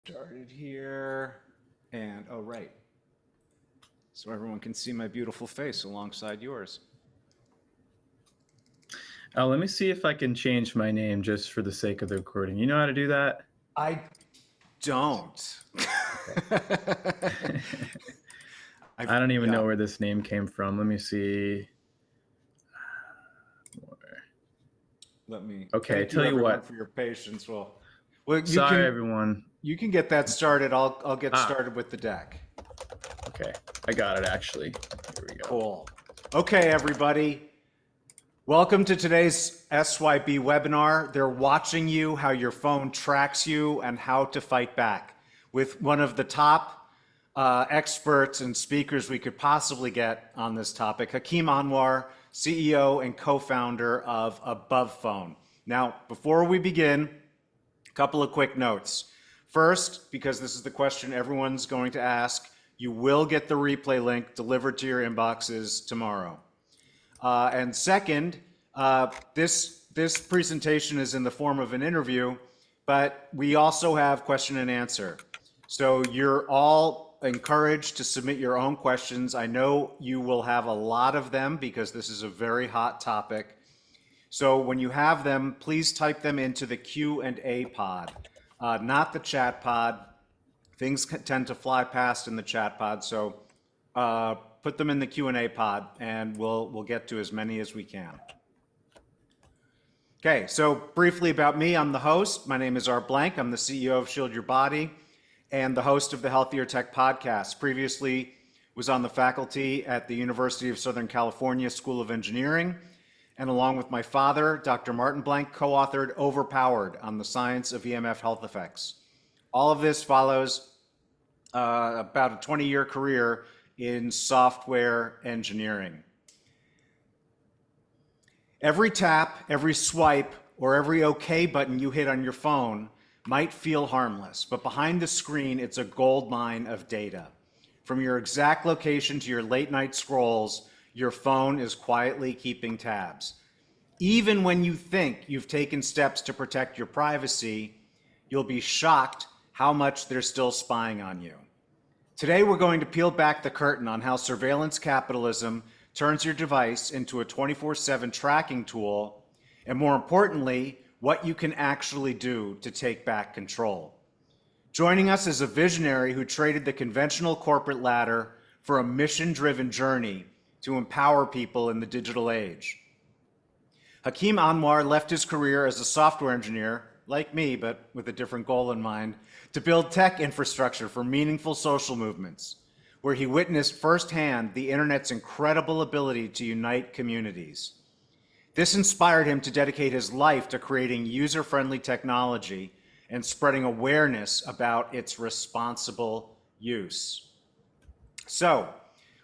Started here, and oh, right. So everyone can see my beautiful face alongside yours. Let me see if I can change my name just for the sake of the recording. You know how to do that? I don't. I don't even yeah. know where this name came from. Let me see. Let me Okay, thank you tell you everyone what. for your patience. Well, you Sorry, can everyone. get that started. I'll get Ah, started with the deck. okay. I got it, actually. Here we go. Cool. Okay, everybody. Welcome to today's SYB webinar. They're watching you, how your phone tracks you, and how to fight back, with one of the top experts and speakers we could possibly get on this topic, Hakeem Anwar, CEO and co-founder of Above Phone. Now, before we begin, a couple of quick notes. First, because this is the question everyone's going to ask, you will get the replay link delivered to your inboxes tomorrow. And second, this presentation is in the form of an interview, but we also have question and answer. So you're all encouraged to submit your own questions. I know you will have a lot of them because this is a very hot topic. So when you have them, please type them into the Q&A pod, not the chat pod. Things tend to fly past in the chat pod, so put them in the Q&A pod, and we'll get to as many as we can. Okay, so briefly about me, I'm the host. My name is Art Blank. I'm the CEO of Shield Your Body and the host of the Healthier Tech podcast. Previously was on the faculty at the University of Southern California School of Engineering, and along with my father, Dr. Martin Blank, co-authored Overpowered on the science of EMF health effects. All of this follows about a 20-year career in software engineering. Every tap, every swipe, or every OK button you hit on your phone might feel harmless, but behind the screen, it's a gold mine of data. From your exact location to your late night scrolls, your phone is quietly keeping tabs. Even when you think you've taken steps to protect your privacy, you'll be shocked how much they're still spying on you. Today, we're going to peel back the curtain on how surveillance capitalism turns your device into a 24/7 tracking tool, and more importantly, what you can actually do to take back control. Joining us is a visionary who traded the conventional corporate ladder for a mission-driven journey to empower people in the digital age. Hakeem Anwar left his career as a software engineer, like me, but with a different goal in mind, to build tech infrastructure for meaningful social movements, where he witnessed firsthand the internet's incredible ability to unite communities. This inspired him to dedicate his life to creating user-friendly technology and spreading awareness about its responsible use. So,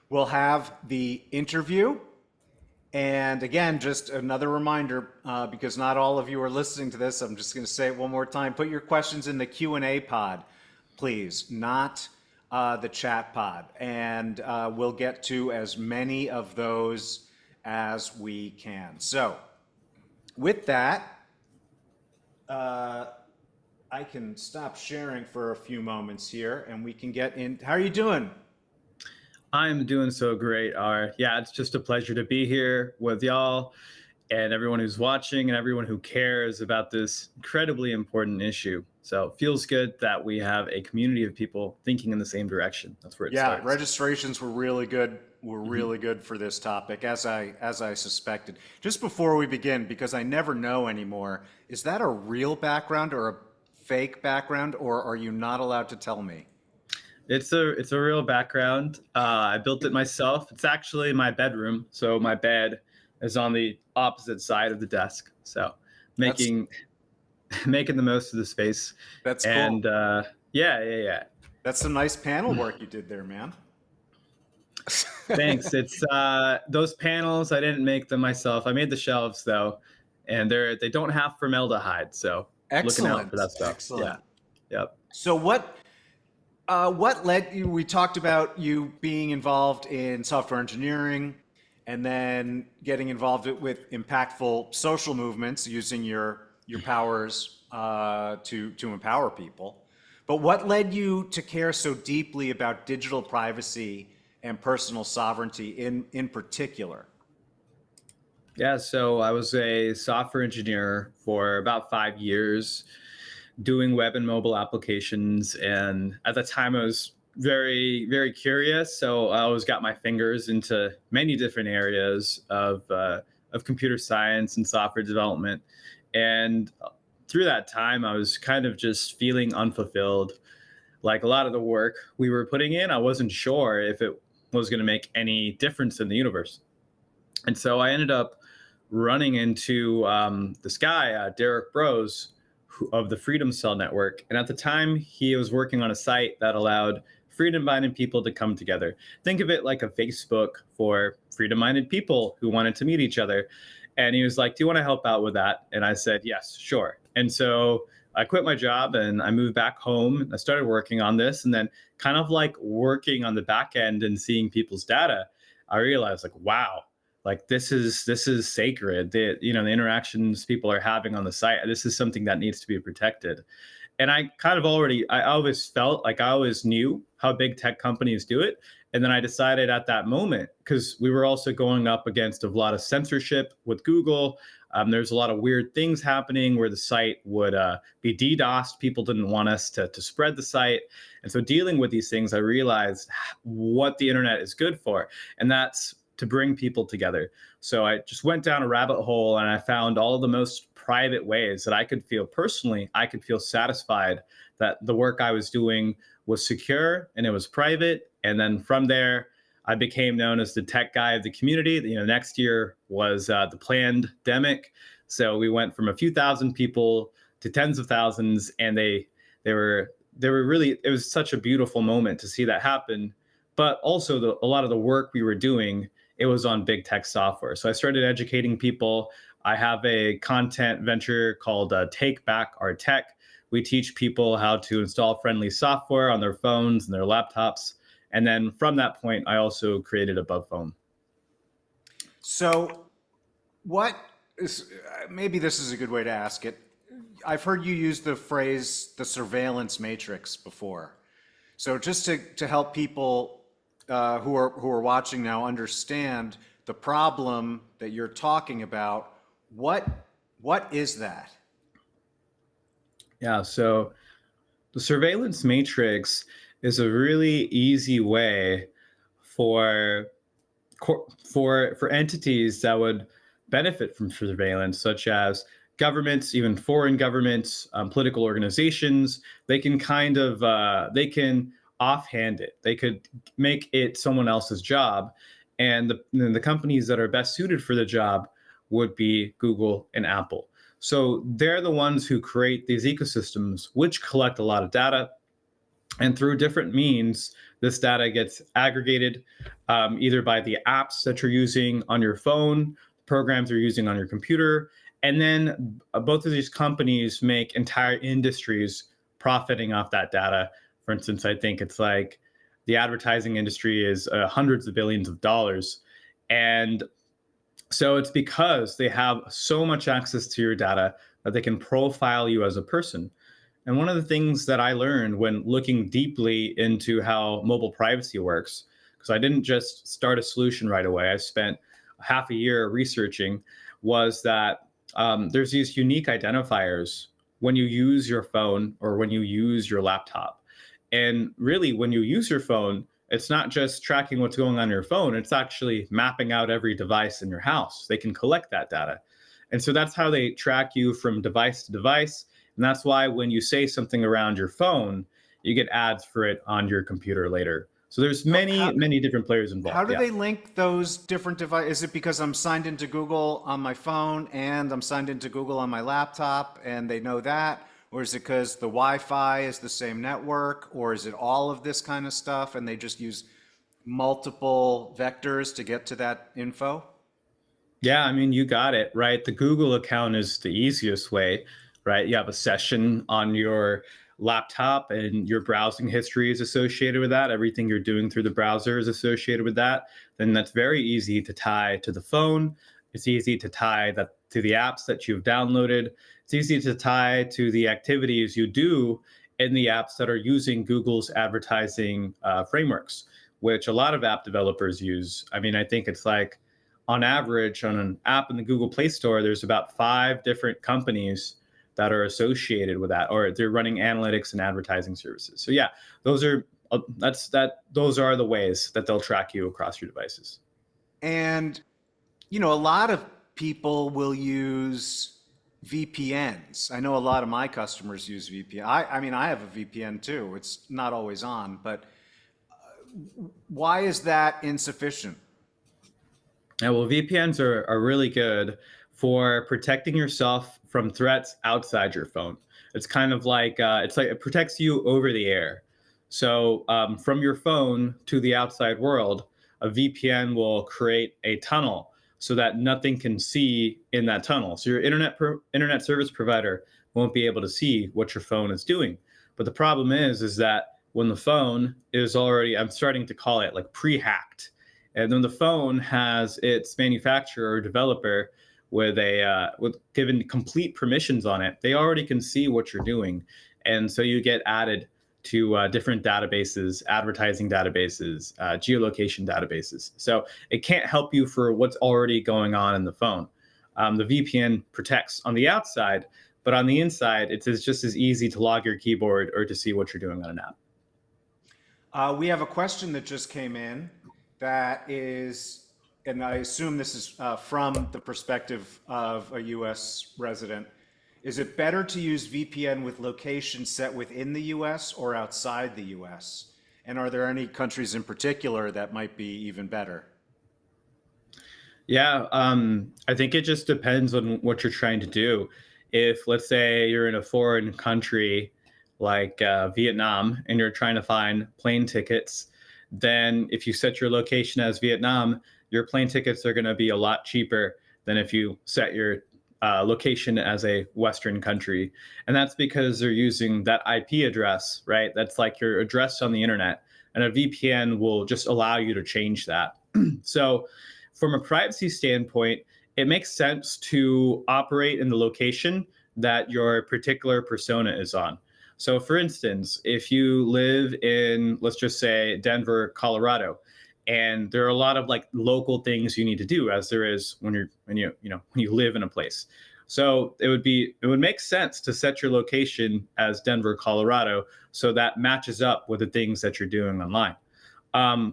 we'll have the interview. And again, just another reminder, because not all of you are listening to this, I'm just going to say it one more time. Put your questions in the Q&A pod, please, not the chat pod. And we'll get to as many of those as we can. So with that, I can stop sharing for a few moments here and we can get in. How are you doing? I'm doing so great, Art. Yeah, it's just a pleasure to be here with y'all and everyone who's watching and everyone who cares about this incredibly important issue. So it feels good that we have a community of people thinking in the same direction. That's where it starts. Registrations were really good. Really good for this topic, as I suspected. Just before we begin, because I never know anymore, is that a real background or a fake background, or are you not allowed to tell me? It's a real background. I built it myself. It's actually my bedroom, so my bed is on the opposite side of the desk. So making making the most of the space. That's And cool. yeah. That's some nice panel work you did there, man. Thanks. It's those panels. I didn't make them myself. I made the shelves though, and they don't have formaldehyde, so looking out for Excellent, that stuff. Yeah. excellent. Yep. So what led you? We talked about you being involved in software engineering, and then getting involved with impactful social movements using your powers to empower people. But what led you to care so deeply about digital privacy and personal sovereignty in particular? Yeah, so I was a software engineer for about 5 years, doing web and mobile applications. And at the time, I was very, very curious. So I always got my fingers into many different areas of computer science and software development. And through that time, I was kind of just feeling unfulfilled. Like a lot of the work we were putting in, I wasn't sure if it was going to make any difference in the universe. And so I ended up running into this guy, Derek Bros, of the Freedom Cell Network. And at the time, he was working on a site that allowed freedom minded people to come together. Think of it like a Facebook for freedom minded people who wanted to meet each other. And he was like, "Do you want to help out with that?" And I said, "Yes, sure." And so I quit my job and I moved back home. I started working on this, and then kind of like working on the back end and seeing people's data, I realized like, wow, like this is sacred. The interactions people are having on the site, this is something that needs to be protected. And I always felt like I always knew how big tech companies do it. And then I decided at that moment, because we were also going up against a lot of censorship with Google. There's a lot of weird things happening where the site would be DDoSed. People didn't want us to spread the site. And so dealing with these things, I realized what the internet is good for. And that's to bring people together. So I just went down a rabbit hole and I found all of the most private ways that I could feel satisfied that the work I was doing was secure and it was private. And then from there, I became known as the tech guy of the community. Next year was the pandemic. So we went from a few thousand people to tens of thousands, and they were really, it was such a beautiful moment to see that happen. But also a lot of the work we were doing, it was on big tech software. So I started educating people. I have a content venture called Take Back Our Tech. We teach people how to install friendly software on their phones and their laptops. And then from that point, I also created Above Phone. So, what is, maybe this is a good way to ask it. I've heard you use the phrase the surveillance matrix before. So, just to help people who are watching now understand the problem that you're talking about, what is that? Yeah, so the surveillance matrix is a really easy way for for entities that would benefit from surveillance, such as governments, even foreign governments, political organizations. They can offhand it. They could make it someone else's job, and the companies that are best suited for the job would be Google and Apple. So they're the ones who create these ecosystems, which collect a lot of data, and through different means, this data gets aggregated either by the apps that you're using on your phone, programs you're using on your computer. And then both of these companies make entire industries profiting off that data. For instance, I think it's like the advertising industry is hundreds of billions of dollars. And so it's because they have so much access to your data that they can profile you as a person. And one of the things that I learned when looking deeply into how mobile privacy works, because I didn't just start a solution right away, I spent half a year researching, was that there's these unique identifiers when you use your phone or when you use your laptop. And really, when you use your phone, it's not just tracking what's going on your phone, it's actually mapping out every device in your house. They can collect that data. And so that's how they track you from device to device. And that's why when you say something around your phone, you get ads for it on your computer later. So there's So many, many different players how involved. do Yeah. they link those different devices? Is it because I'm signed into Google on my phone and I'm signed into Google on my laptop and they know that? Or is it because the Wi-Fi is the same network? Or is it all of this kind of stuff and they just use multiple vectors to get to that info? Yeah, I mean, you got it, right? The Google account is the easiest way, right? You have a session on your laptop and your browsing history is associated with that. Everything you're doing through the browser is associated with that. Then that's very easy to tie to the phone. It's easy to tie that to the apps that you've downloaded. It's easy to tie to the activities you do in the apps that are using Google's advertising frameworks, which a lot of app developers use. I mean, I think it's like on average on an app in the Google Play Store, there's about 5 different companies that are associated with that, or they're running analytics and advertising services. So yeah, those are those are the ways that they'll track you across your devices. And, a lot of people will use VPNs. I know a lot of my customers use VPN. I mean, I have a VPN too. It's not always on, but why is that insufficient? Yeah, well, VPNs are really good for protecting yourself from threats outside your phone. It's like it protects you over the air. So from your phone to the outside world, a VPN will create a tunnel so that nothing can see in that tunnel. So your internet service provider won't be able to see what your phone is doing. But the problem is that when the phone is already, I'm starting to call it like pre-hacked, and then the phone has its manufacturer or developer with given complete permissions on it, they already can see what you're doing, and so you get added to different databases, advertising databases, geolocation databases. So it can't help you for what's already going on in the phone. The VPN protects on the outside, but on the inside, it's just as easy to log your keyboard or to see what you're doing on an app. We have a question that just came in that is, and I assume this is from the perspective of a US resident. Is it better to use VPN with location set within the US or outside the US? And are there any countries in particular that might be even better? Yeah, I think it just depends on what you're trying to do. If, let's say, you're in a foreign country like Vietnam and you're trying to find plane tickets, then if you set your location as Vietnam, your plane tickets are going to be a lot cheaper than if you set your location as a Western country. And that's because they're using that IP address, right? That's like your address on the internet. And a VPN will just allow you to change that. So, from a privacy standpoint, it makes sense to operate in the location that your particular persona is on. So, for instance, if you live in, let's just say, Denver, Colorado, and there are a lot of like local things you need to do, as there is when you live in a place. So it would make sense to set your location as Denver, Colorado, so that matches up with the things that you're doing online.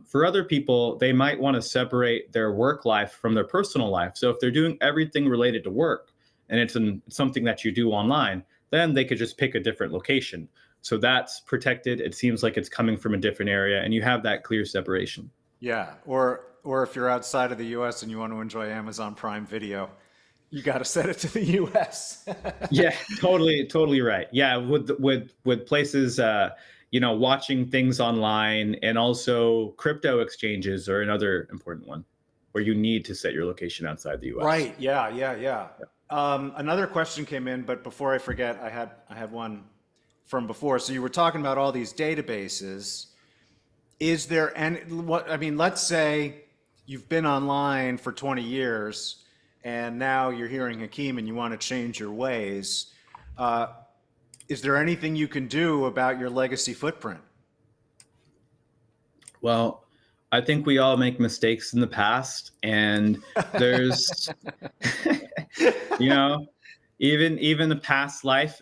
For other people, they might want to separate their work life from their personal life. So if they're doing everything related to work and something that you do online, then they could just pick a different location. So that's protected. It seems like it's coming from a different area, and you have that clear separation. Yeah, or if you're outside of the US and you want to enjoy Amazon Prime Video, you got to set it to the US. Yeah, totally right. Yeah, with places, watching things online, and also crypto exchanges are another important one where you need to set your location outside the U.S. Right. Yeah. Yeah. Yeah. Another question came in, but before I forget, I had one from before. So you were talking about all these databases. Is there any what I mean? Let's say you've been online for 20 years, and now you're hearing Hakeem, and you want to change your ways. Uh, is there anything you can do about your legacy footprint? Well, I think we all make mistakes in the past, and there's, you know, even a past life,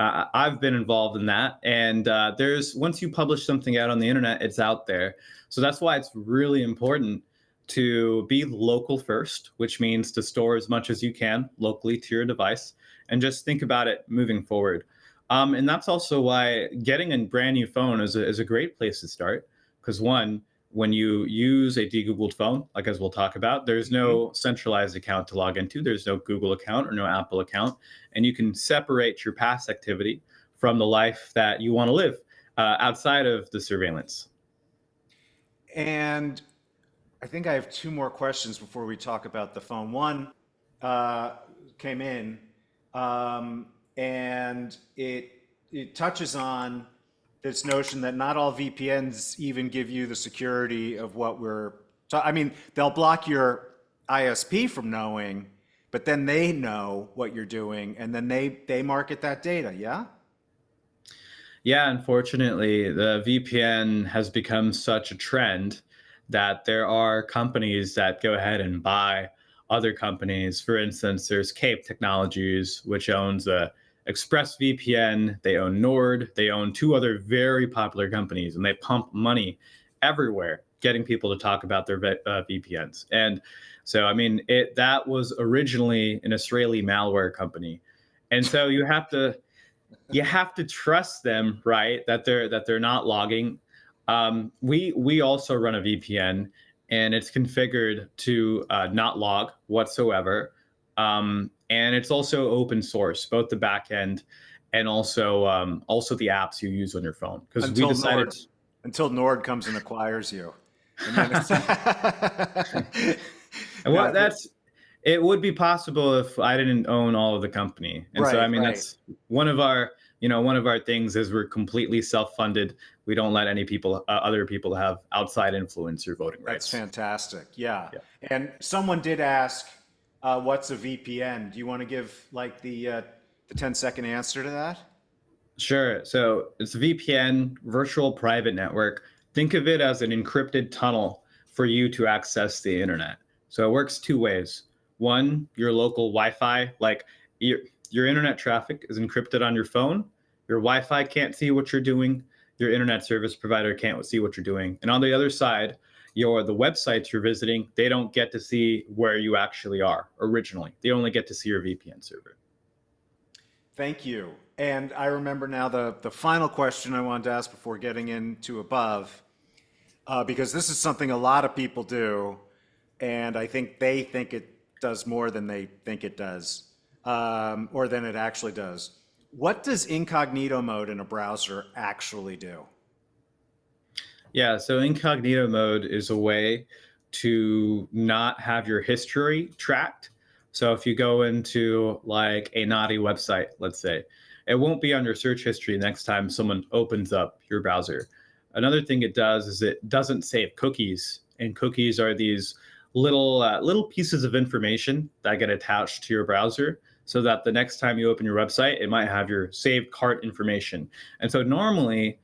I've been involved in that, and there's once you publish something out on the internet, it's out there. So that's why it's really important to be local first, which means to store as much as you can locally to your device, and just think about it moving forward. And that's also why getting a brand new phone is a great place to start. Because one, when you use a de-Googled phone, like as we'll talk about, there's Mhm. no centralized account to log into. There's no Google account or no Apple account. And you can separate your past activity from the life that you want to live outside of the surveillance. And I think I have two more questions before we talk about the phone. One uh, came in, um, and it touches on this notion that not all VPNs even give you the security of what we're. I mean, they'll block your ISP from knowing, but then they know what you're doing, and then they market that data. Yeah. Yeah, unfortunately, the VPN has become such a trend that there are companies that go ahead and buy other companies. For instance, there's Cape Technologies, which owns ExpressVPN. They own Nord. They own two other very popular companies, and they pump money everywhere, getting people to talk about their VPNs. And so, I mean, it that was originally an Israeli malware company, and so you have to trust them, right? That they're not logging. We also run a VPN, and it's configured to not log whatsoever. And it's also open source, both the backend and also the apps you use on your phone. Because we Until decided, Nord, until Nord comes and acquires you, and then it's and no, what that's it would be possible if I didn't own all of the company. And so, I right, mean, right. that's one of our things is we're completely self-funded. We don't let other people have outside influence or voting That's rights. fantastic. Yeah. Yeah. And someone did ask, what's a VPN? Do you want to give like the 10-second answer to that? Sure. So it's VPN, virtual private network. Think of it as an encrypted tunnel for you to access the internet. So it works two ways. One, your local Wi-Fi, like your your internet traffic is encrypted on your phone. Your Wi-Fi can't see what you're doing. Your internet service provider can't see what you're doing. And on the other side, the websites you're visiting, they don't get to see where you actually are originally. They only get to see your VPN server. Thank you. And I remember now the final question I wanted to ask before getting into above, because this is something a lot of people do, and I think they think it does more than they think it does, or than it actually does. What does incognito mode in a browser actually do? Yeah, so incognito mode is a way to not have your history tracked. So if you go into like a naughty website, let's say, it won't be on your search history next time someone opens up your browser. Another thing it does is it doesn't save cookies, and cookies are these little pieces of information that get attached to your browser, so that the next time you open your website, it might have your saved cart information. And so normally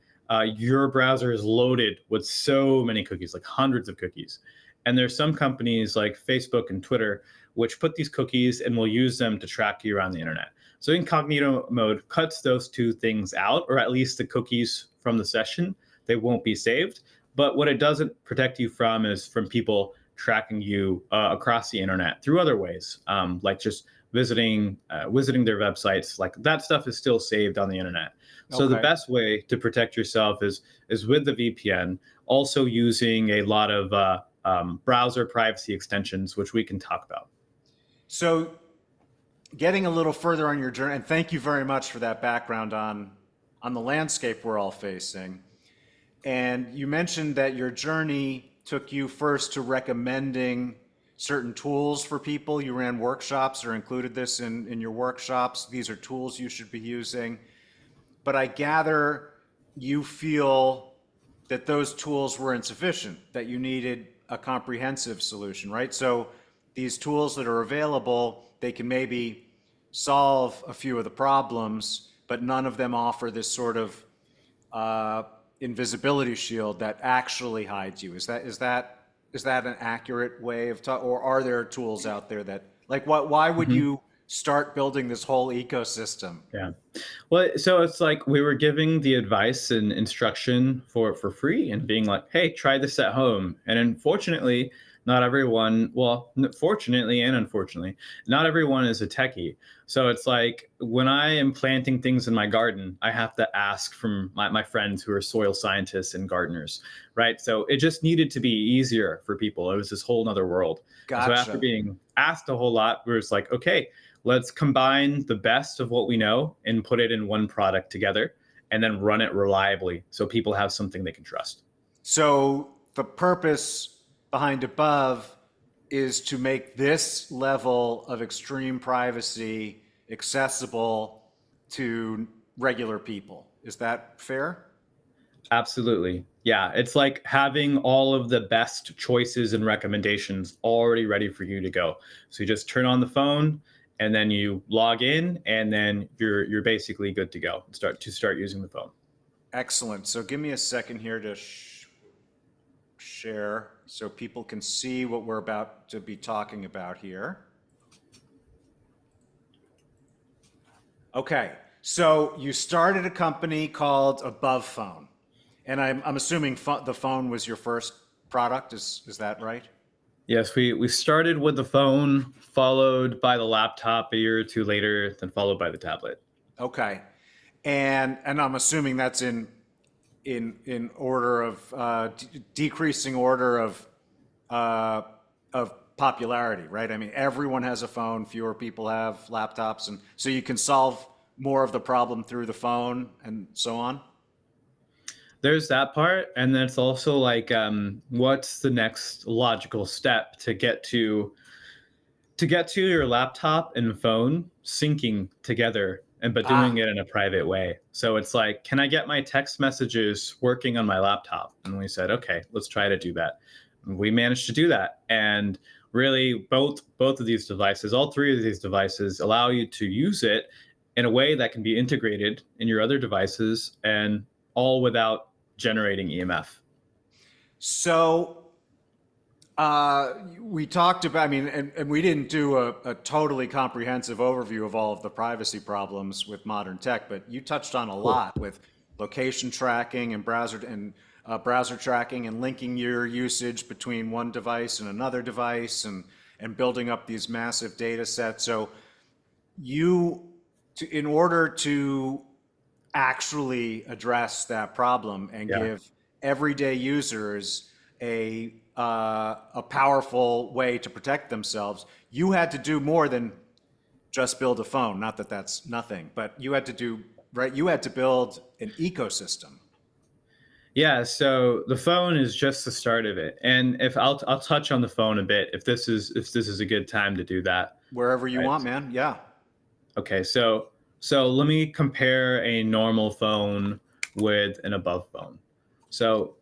your browser is loaded with so many cookies, like hundreds of cookies. And there's some companies like Facebook and Twitter which put these cookies and will use them to track you around the internet. So incognito mode cuts those two things out, or at least the cookies from the session, they won't be saved. But what it doesn't protect you from is from people tracking you across the internet through other ways, like just visiting their websites. Like that stuff is still saved on the internet. So the Okay. best way to protect yourself is with the VPN, also using a lot of browser privacy extensions, which we can talk about. So getting a little further on your journey, and thank you very much for that background on the landscape we're all facing. And you mentioned that your journey took you first to recommending certain tools for people. You ran workshops or included this in your workshops. These are tools you should be using. But I gather you feel that those tools were insufficient, that you needed a comprehensive solution, right? So these tools that are available, they can maybe solve a few of the problems, but none of them offer this sort of uh, invisibility shield that actually hides you. Is that an accurate way of talk, or are there tools out there that like what? Why would Mhm. you start building this whole ecosystem? Yeah. Well, so it's like we were giving the advice and instruction for free and being like, "Hey, try this at home." And unfortunately, not everyone, well, fortunately and unfortunately, not everyone is a techie. So it's like when I am planting things in my garden, I have to ask from my friends who are soil scientists and gardeners, right? So it just needed to be easier for people. It was this whole nother world. And so after Gotcha. being asked a whole lot, we are just like, okay, let's combine the best of what we know and put it in one product together and then run it reliably so people have something they can trust. So the purpose behind above is to make this level of extreme privacy accessible to regular people. Is that fair? Absolutely. Yeah. It's like having all of the best choices and recommendations already ready for you to go. So you just turn on the phone and then you log in and then you're basically good to go and start using the phone. Excellent. So give me a second here to share so people can see what we're about to be talking about here. Okay, so you started a company called Above Phone, and I'm assuming the phone was your first product. Is that right? Yes, we started with the phone, followed by the laptop a year or two later, then followed by the tablet. Okay, and I'm assuming that's in order of decreasing order uh, of popularity, right? I mean, everyone has a phone, fewer people have laptops, and so you can solve more of the problem through the phone and so on. There's that part, and then it's also like, what's the next logical step to get to your laptop and phone syncing together, and but doing Ah, it in a private way. So it's like, can I get my text messages working on my laptop? And we said, okay, let's try to do that. And we managed to do that, and really both of these devices, all three of these devices, allow you to use it in a way that can be integrated in your other devices, and all without generating EMF. so we talked about, I mean, and we didn't do a totally comprehensive overview of all of the privacy problems with modern tech, but you touched on a Cool. lot with location tracking and browser tracking and linking your usage between one device and another device and building up these massive data sets. So in order to actually address that problem and Yeah. give everyday users a powerful way to protect themselves, you had to do more than just build a phone. Not that that's nothing, but you had to do right. You had to build an ecosystem Yeah, so the phone is just the start of it. And if I'll touch on the phone a bit, if this is a good time to do that. wherever you Right. want, man. Yeah. Okay, so let me compare a normal phone with an above phone. So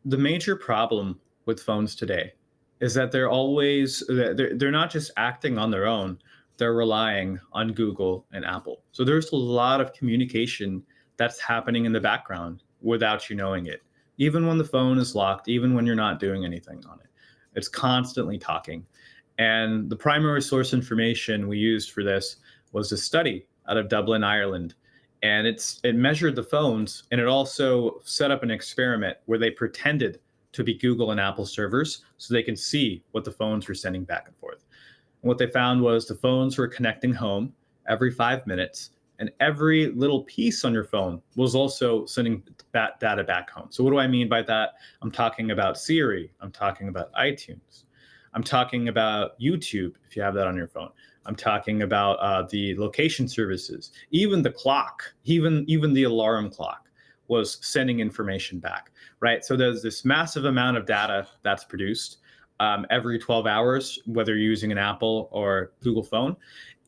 the major problem with phones today is that they're not just acting on their own, they're relying on Google and Apple. So there's a lot of communication that's happening in the background without you knowing it. Even when the phone is locked, even when you're not doing anything on it, it's constantly talking. And the primary source information we used for this was a study out of Dublin, Ireland, and it measured the phones, and it also set up an experiment where they pretended to be Google and Apple servers so they can see what the phones were sending back and forth. And what they found was the phones were connecting home every 5 minutes, and every little piece on your phone was also sending that data back home. So what do I mean by that? I'm talking about Siri, I'm talking about iTunes, I'm talking about YouTube if you have that on your phone. I'm talking about the location services, even the clock, even the alarm clock was sending information back, right? So there's this massive amount of data that's produced every 12 hours, whether you're using an Apple or Google phone.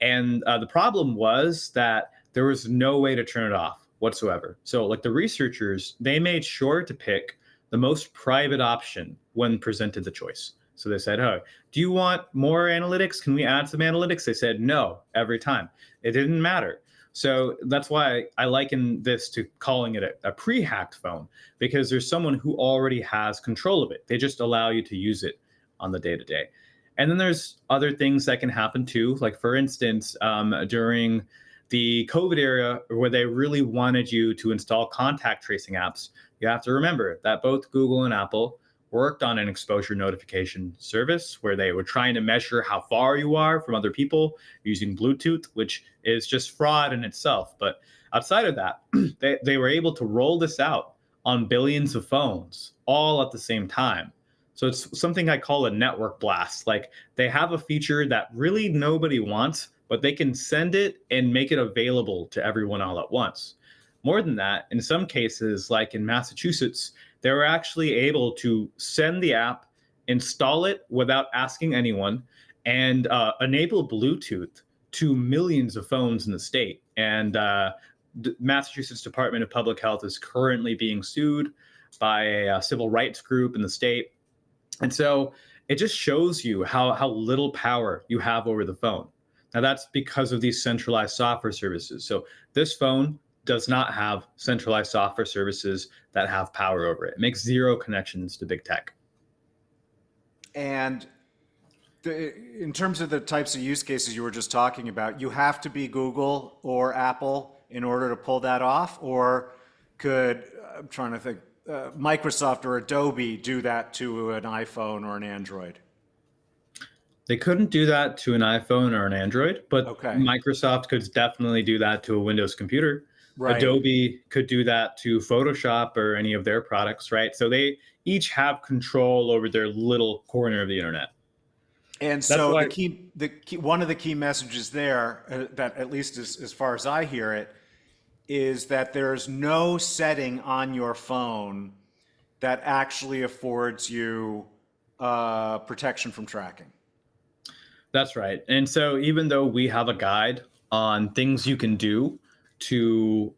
And the problem was that there was no way to turn it off whatsoever. So, like the researchers, they made sure to pick the most private option when presented the choice. So they said, "Oh, do you want more analytics? Can we add some analytics?" They said no every time. It didn't matter. So that's why I liken this to calling it a pre-hacked phone, because there's someone who already has control of it. They just allow you to use it on the day to day. And then there's other things that can happen too. Like for instance, during the COVID era, where they really wanted you to install contact tracing apps, you have to remember that both Google and Apple worked on an exposure notification service where they were trying to measure how far you are from other people using Bluetooth, which is just fraud in itself. But outside of that, they were able to roll this out on billions of phones all at the same time. So it's something I call a network blast. Like they have a feature that really nobody wants, but they can send it and make it available to everyone all at once. More than that, in some cases, like in Massachusetts, they were actually able to send the app, install it without asking anyone, and enable Bluetooth to millions of phones in the state. And Massachusetts Department of Public Health is currently being sued by a civil rights group in the state. And so it just shows you how little power you have over the phone. Now that's because of these centralized software services. So this phone does not have centralized software services that have power over it. It makes zero connections to big tech. And in terms of the types of use cases you were just talking about, you have to be Google or Apple in order to pull that off? Or could, I'm trying to think, Microsoft or Adobe do that to an iPhone or an Android? They couldn't do that to an iPhone or an Android, but Okay, Microsoft could definitely do that to a Windows computer. right. Adobe could do that to Photoshop or any of their products, right? So they each have control over their little corner of the internet. And That's so why, one of the key messages there, that at least as far as I hear it, is that there's no setting on your phone that actually affords you protection from tracking. that's right. And so even though we have a guide on things you can do to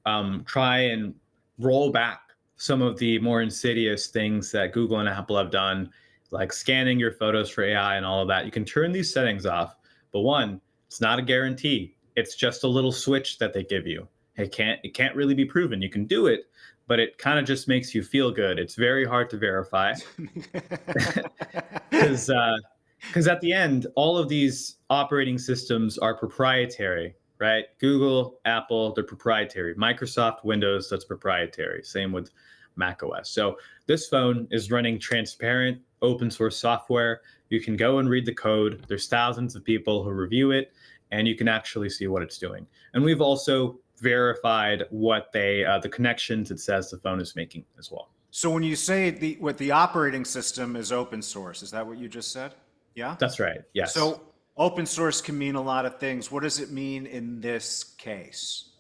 try and roll back some of the more insidious things that Google and Apple have done, like scanning your photos for AI and all of that, you can turn these settings off. But one, it's not a guarantee. It's just a little switch that they give you. It can't really be proven. You can do it, but it kind of just makes you feel good. It's very hard to verify because at the end, all of these operating systems are proprietary, right? Google, Apple, they're proprietary. Microsoft, Windows, that's proprietary. Same with Mac OS. So this phone is running transparent, open source software. You can go and read the code. There's thousands of people who review it, and you can actually see what it's doing. And we've also verified what the connections it says the phone is making as well. So when you say the operating system is open source, is that what you just said? Yeah? That's right. Yes. So open source can mean a lot of things. What does it mean in this case?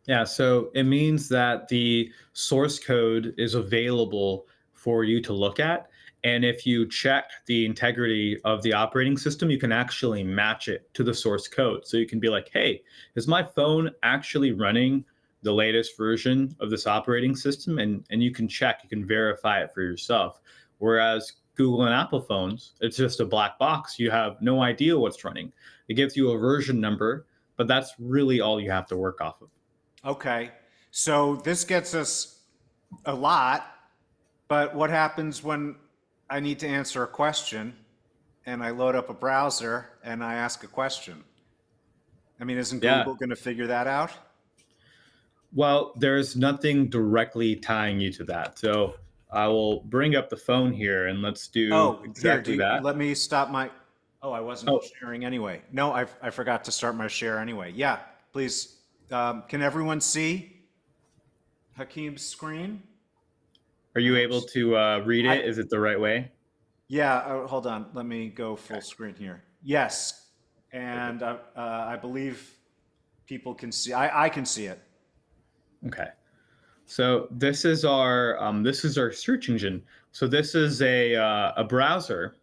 Yeah, so it means that the source code is available for you to look at. And if you check the integrity of the operating system, you can actually match it to the source code. So you can be like, hey, is my phone actually running the latest version of this operating system? And you can check, you can verify it for yourself. Whereas Google and Apple phones, it's just a black box. You have no idea what's running. It gives you a version number, but that's really all you have to work off of. Okay. So this gets us a lot, but what happens when I need to answer a question and I load up a browser and I ask a question? I mean, isn't Yeah. Google going to figure that out? Well, there's nothing directly tying you to that. So I will bring up the phone here and let's do Oh, here, exactly that. let me stop my, oh, I wasn't Oh, sharing anyway. No, I forgot to start my share anyway. Yeah, please. Can everyone see Hakeem's screen? are you able to read I, it? Is it the right way? yeah, hold on. Let me go full screen here. Yes. And I believe people can see, I can see it. Okay. So this is our search engine. So this is a browser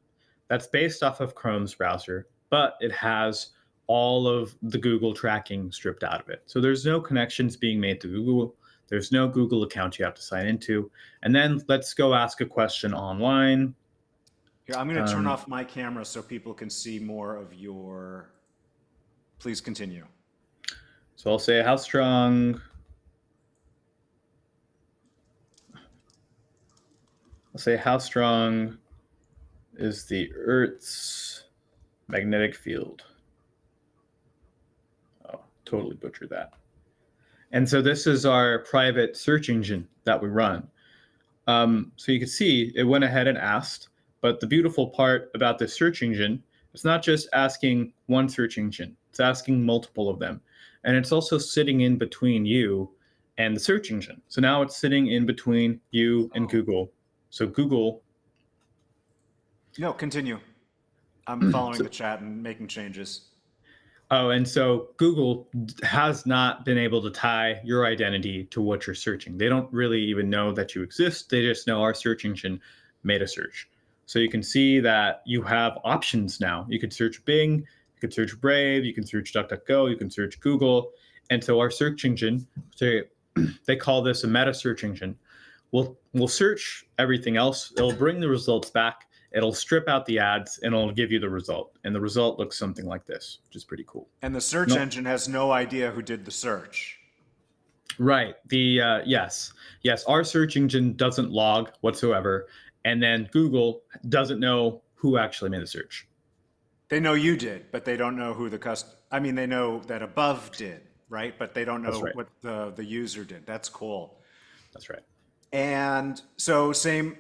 that's based off of Chrome's browser, but it has all of the Google tracking stripped out of it. So there's no connections being made to Google. There's no Google account you have to sign into. And then let's go ask a question online. Here, I'm going to turn Um, off my camera so people can see more of your, please continue. so I'll say how strong. I'll say how strong is the Earth's magnetic field? Oh, totally butchered that. And so this is our private search engine that we run. So you can see it went ahead and asked, but the beautiful part about this search engine, it's not just asking one search engine, it's asking multiple of them. And it's also sitting in between you and the search engine. So now it's sitting in between you and Oh, Google. So Google, no, continue. I'm following so the chat and making changes. Oh, and so Google has not been able to tie your identity to what you're searching. They don't really even know that you exist. They just know our search engine made a search. So you can see that you have options now. You could search Bing, you could search Brave, you can search DuckDuckGo, you can search Google. And so our search engine, they call this a meta search engine. We'll search everything else. It'll bring the results back. It'll strip out the ads and it'll give you the result. And the result looks something like this, which is pretty cool. And the search No, engine has no idea who did the search. Right. Yes. Our search engine doesn't log whatsoever, and then Google doesn't know who actually made the search. They know you did, but they don't know who I mean, they know that above did, right? But they don't That's know right. what the user did. That's cool. That's right. And so same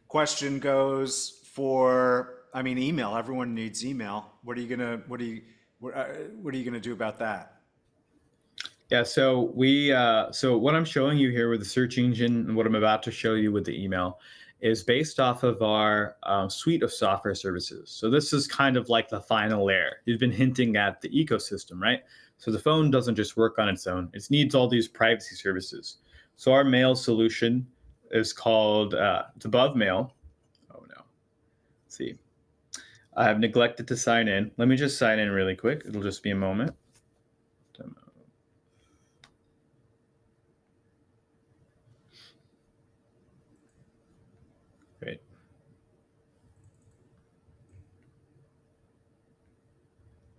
question goes for, I mean, email. Everyone needs email. What are you gonna do about that? Yeah. So what I'm showing you here with the search engine and what I'm about to show you with the email is based off of our suite of software services. So this is kind of like the final layer. You've been hinting at the ecosystem, right? So the phone doesn't just work on its own. It needs all these privacy services. So our mail solution is called it's above mail. Oh no. Let's see. I have neglected to sign in. Let me just sign in really quick. It'll just be a moment. Great.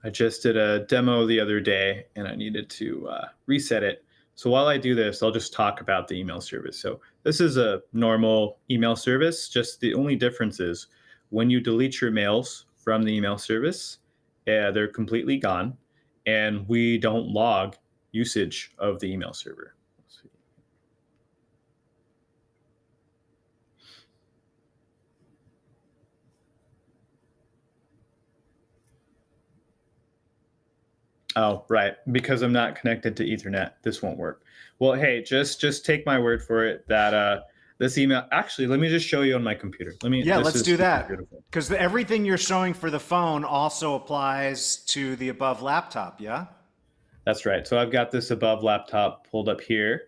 I just did a demo the other day and I needed to reset it. So while I do this, I'll just talk about the email service. So this is a normal email service. Just the only difference is when you delete your mails from the email service, they're completely gone, and we don't log usage of the email server. Let's see. Oh, right. Because I'm not connected to Ethernet, this won't work. Well, hey, just take my word for it that this email. Actually, let me just show you on my computer. Let me. Yeah, This let's is do super that. beautiful. Because everything you're showing for the phone also applies to the above laptop, yeah? That's right. So I've got this above laptop pulled up here,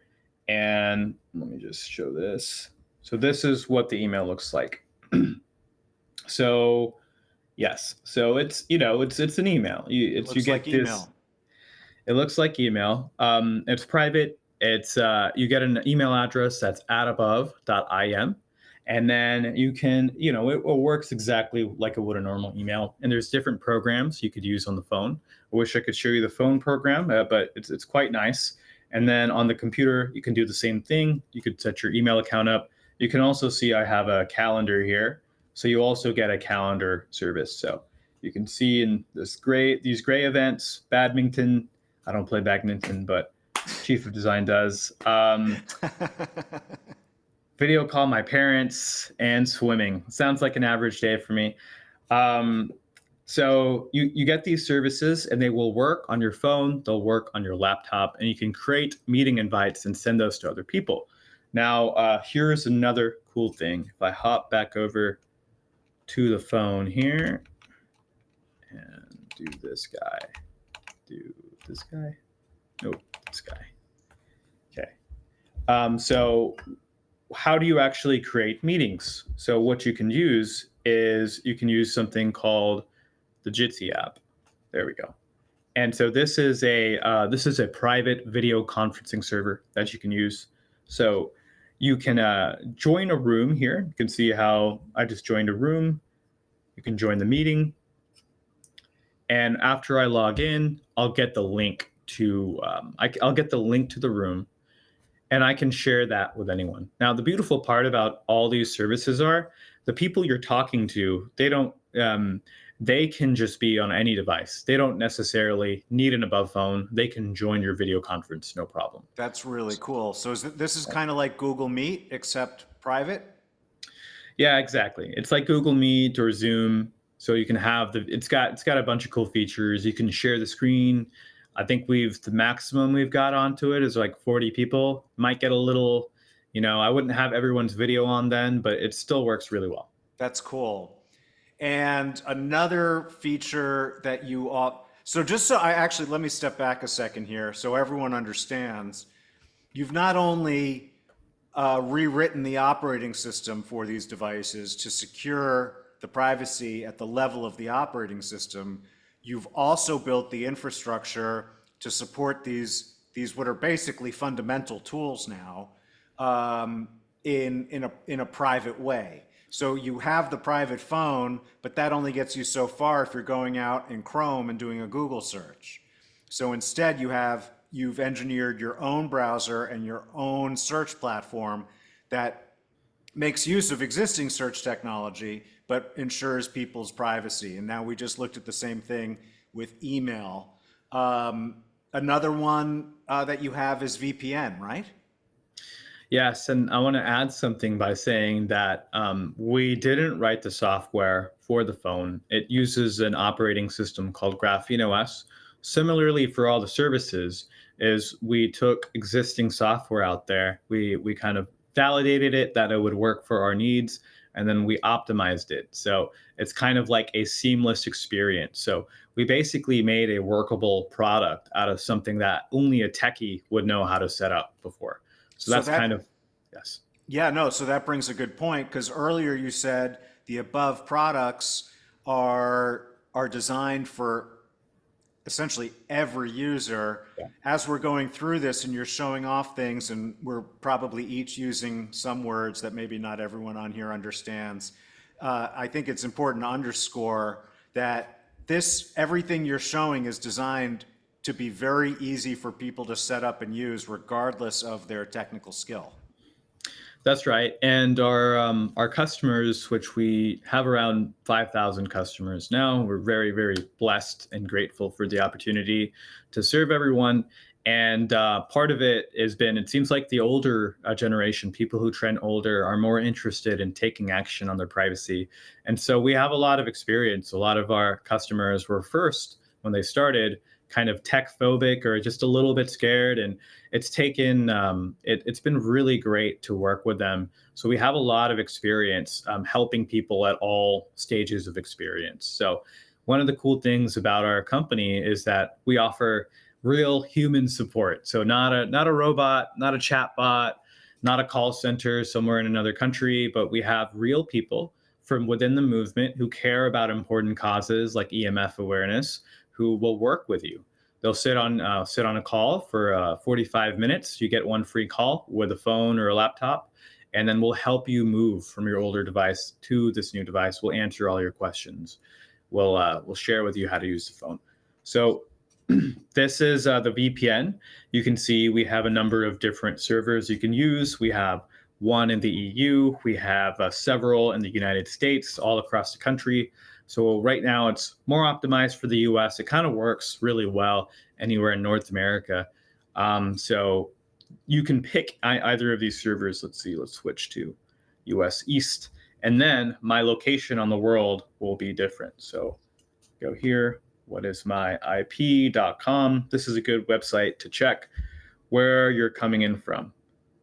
and let me just show this. So this is what the email looks like. So yes, so it's an email. It You looks like get this. email. It looks like email. It's private. It's you get an email address that's at above.im, and then you can it works exactly like it would a normal email. And there's different programs you could use on the phone. I wish I could show you the phone program, but it's quite nice. And then on the computer, you can do the same thing. You could set your email account up. You can also see I have a calendar here, so you also get a calendar service. So you can see in these gray events, badminton. I don't play badminton, but chief of design does. Video call my parents and swimming. Sounds like an average day for me. Um, so you get these services and they will work on your phone, they'll work on your laptop, and you can create meeting invites and send those to other people. Now, here's another cool thing. If I hop back over to the phone here and do this guy, nope, this guy. Okay. So how do you actually create meetings? So what you can use is you can use something called the Jitsi app. There we go. And so this is a private video conferencing server that you can use. So you can join a room here. You can see how I just joined a room. You can join the meeting, and after I log in, I'll get the link to I'll get the link to the room, and I can share that with anyone. Now, the beautiful part about all these services are the people you're talking to, they can just be on any device. They don't necessarily need an above phone. They can join your video conference, no problem. That's really cool. So this is kind of like Google Meet, except private? Yeah, exactly. It's like Google Meet or Zoom. So you can have it's got a bunch of cool features. You can share the screen. I think the maximum we've got onto it is like 40 people. Might get a little, I wouldn't have everyone's video on then, but it still works really well. That's cool. And another feature that you all, so just so I actually, let me step back a second here so everyone understands. You've not only rewritten the operating system for these devices to secure the privacy at the level of the operating system, you've also built the infrastructure to support these what are basically fundamental tools now in a private way. So you have the private phone, but that only gets you so far if you're going out in Chrome and doing a Google search. So instead, you have you've engineered your own browser and your own search platform that makes use of existing search technology, but ensures people's privacy. And now we just looked at the same thing with email. Another one that you have is VPN, right? Yes, and I want to add something by saying that we didn't write the software for the phone. It uses an operating system called Graphene OS. Similarly, for all the services, is we took existing software out there. We kind of validated it that it would work for our needs, and then we optimized it. So it's kind of like a seamless experience. So we basically made a workable product out of something that only a techie would know how to set up before. So So that's kind that, of, yes. yeah, no, so that brings a good point because earlier you said the above products are designed for essentially every user. Yeah. As we're going through this and you're showing off things, and we're probably each using some words that maybe not everyone on here understands, I think it's important to underscore that this, everything you're showing is designed to be very easy for people to set up and use regardless of their technical skill. That's right. And our customers, which we have around 5,000 customers now, we're very, very blessed and grateful for the opportunity to serve everyone. And part of it has been, it seems like the older generation, people who trend older, are more interested in taking action on their privacy. And so we have a lot of experience. A lot of our customers were first, when they started, kind of tech phobic or just a little bit scared. And it's been really great to work with them. So we have a lot of experience helping people at all stages of experience. So one of the cool things about our company is that we offer real human support. So not a robot, not a chat bot, not a call center somewhere in another country, but we have real people from within the movement who care about important causes like EMF awareness, who will work with you. They'll sit on a call for 45 minutes. You get one free call with a phone or a laptop, and then we'll help you move from your older device to this new device. We'll answer all your questions. We'll share with you how to use the phone. So this is the VPN. You can see we have a number of different servers you can use. We have one in the EU. We have several in the United States, all across the country. So right now it's more optimized for the US. It kind of works really well anywhere in North America. So you can pick either of these servers. Let's see, let's switch to US East. And then my location on the world will be different. So go here. What is my IP.com? This is a good website to check where you're coming in from.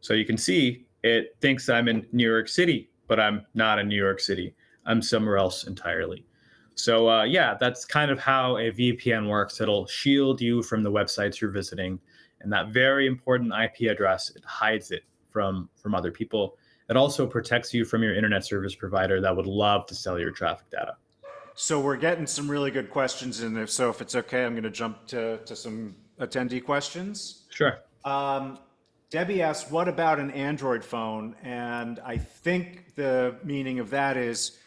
So you can see it thinks I'm in New York City, but I'm not in New York City. I'm somewhere else entirely. So yeah, that's kind of how a VPN works. It'll shield you from the websites you're visiting, and that very important IP address, it hides it from other people. It also protects you from your internet service provider that would love to sell your traffic data. So we're getting some really good questions in there. So if it's okay, I'm going to jump to some attendee questions. Sure. Debbie asked, what about an Android phone? And I think the meaning of that is,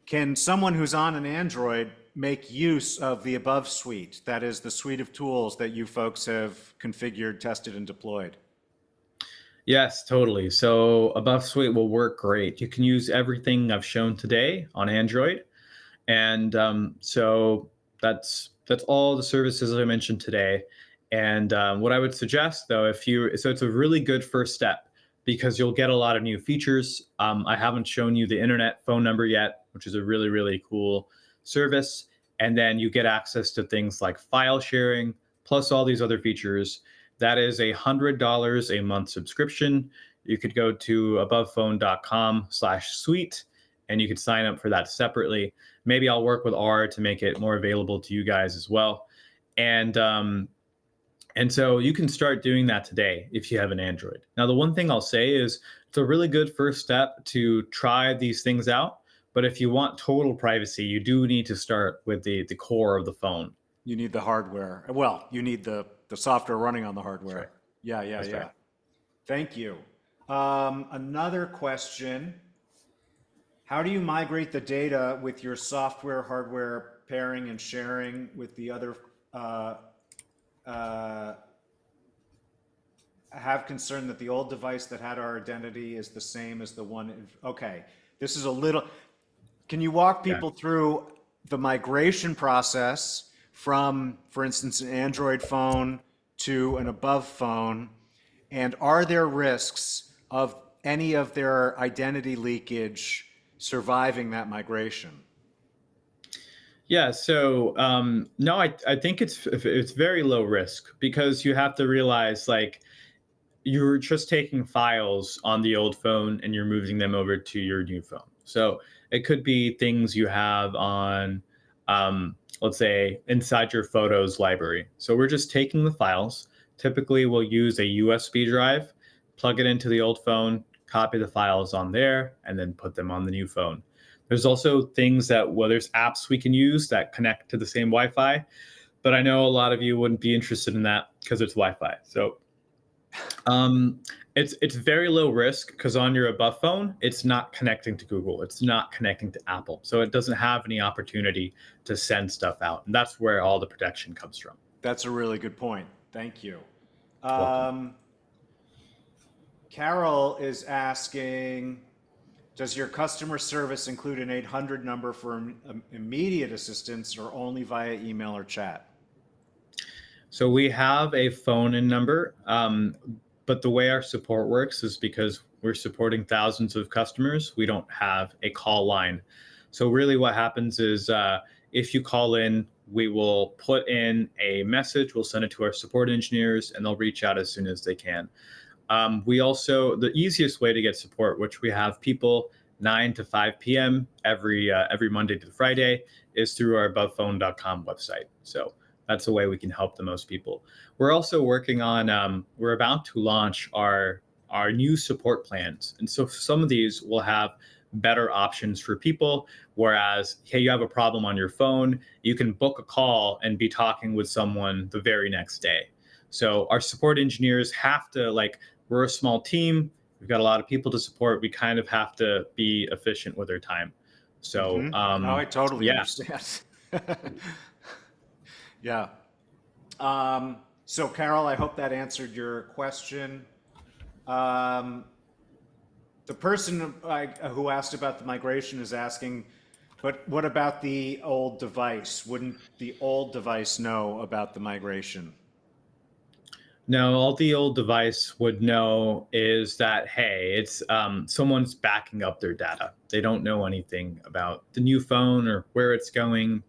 can someone who's on an Android make use of the above suite? That is the suite of tools that you folks have configured, tested, and deployed. Yes, totally. So Above Suite will work great. You can use everything I've shown today on Android. And so that's all the services that I mentioned today. And what I would suggest, though, so it's a really good first step because you'll get a lot of new features. I haven't shown you the internet phone number yet, which is a really, really cool service. And then you get access to things like file sharing, plus all these other features. That is $100 a month subscription. You could go to abovephone.com/suite and you could sign up for that separately. Maybe I'll work with R to make it more available to you guys as well. And so you can start doing that today if you have an Android. Now, the one thing I'll say is it's a really good first step to try these things out. But if you want total privacy, you do need to start with the core of the phone. You need the hardware. Well, you need the software running on the hardware. That's right. Yeah, yeah, That's yeah. right. Thank you. Another question. How do you migrate the data with your software, hardware pairing and sharing with the other have concern that the old device that had our identity is the same as the one. Okay, this is a little. Can you walk Yeah. people through the migration process from, for instance, an Android phone to an above phone? And are there risks of any of their identity leakage surviving that migration? Yeah, so no, I think it's very low risk because you have to realize like you're just taking files on the old phone and you're moving them over to your new phone. So it could be things you have on, let's say, inside your photos library. So we're just taking the files. Typically, we'll use a USB drive, plug it into the old phone, copy the files on there, and then put them on the new phone. There's also things that, well, there's apps we can use that connect to the same Wi-Fi, but I know a lot of you wouldn't be interested in that because it's Wi-Fi. So um, it's very low risk because on your above phone, it's not connecting to Google, it's not connecting to Apple, so it doesn't have any opportunity to send stuff out, and that's where all the protection comes from. That's a really good point. Thank you. Welcome. Um, Carol is asking, does your customer service include an 800 number for immediate assistance or only via email or chat? So we have a phone and number, but the way our support works is because we're supporting thousands of customers, we don't have a call line. So really, what happens is if you call in, we will put in a message, we'll send it to our support engineers, and they'll reach out as soon as they can. We also, the easiest way to get support, which we have people 9 to 5 p.m. Every Monday to Friday, is through our abovephone.com website. So that's the way we can help the most people. We're also working on, we're about to launch our new support plans. And so some of these will have better options for people. Whereas, hey, you have a problem on your phone, you can book a call and be talking with someone the very next day. So our support engineers have to like, we're a small team. We've got a lot of people to support. We kind of have to be efficient with our time. So, Oh, I totally yeah. understand. Yeah. So, Carol, I hope that answered your question. Um, the person who asked about the migration is asking, but what about the old device? Wouldn't the old device know about the migration? No, all the old device would know is that, hey, it's someone's backing up their data. They don't know anything about the new phone or where it's going.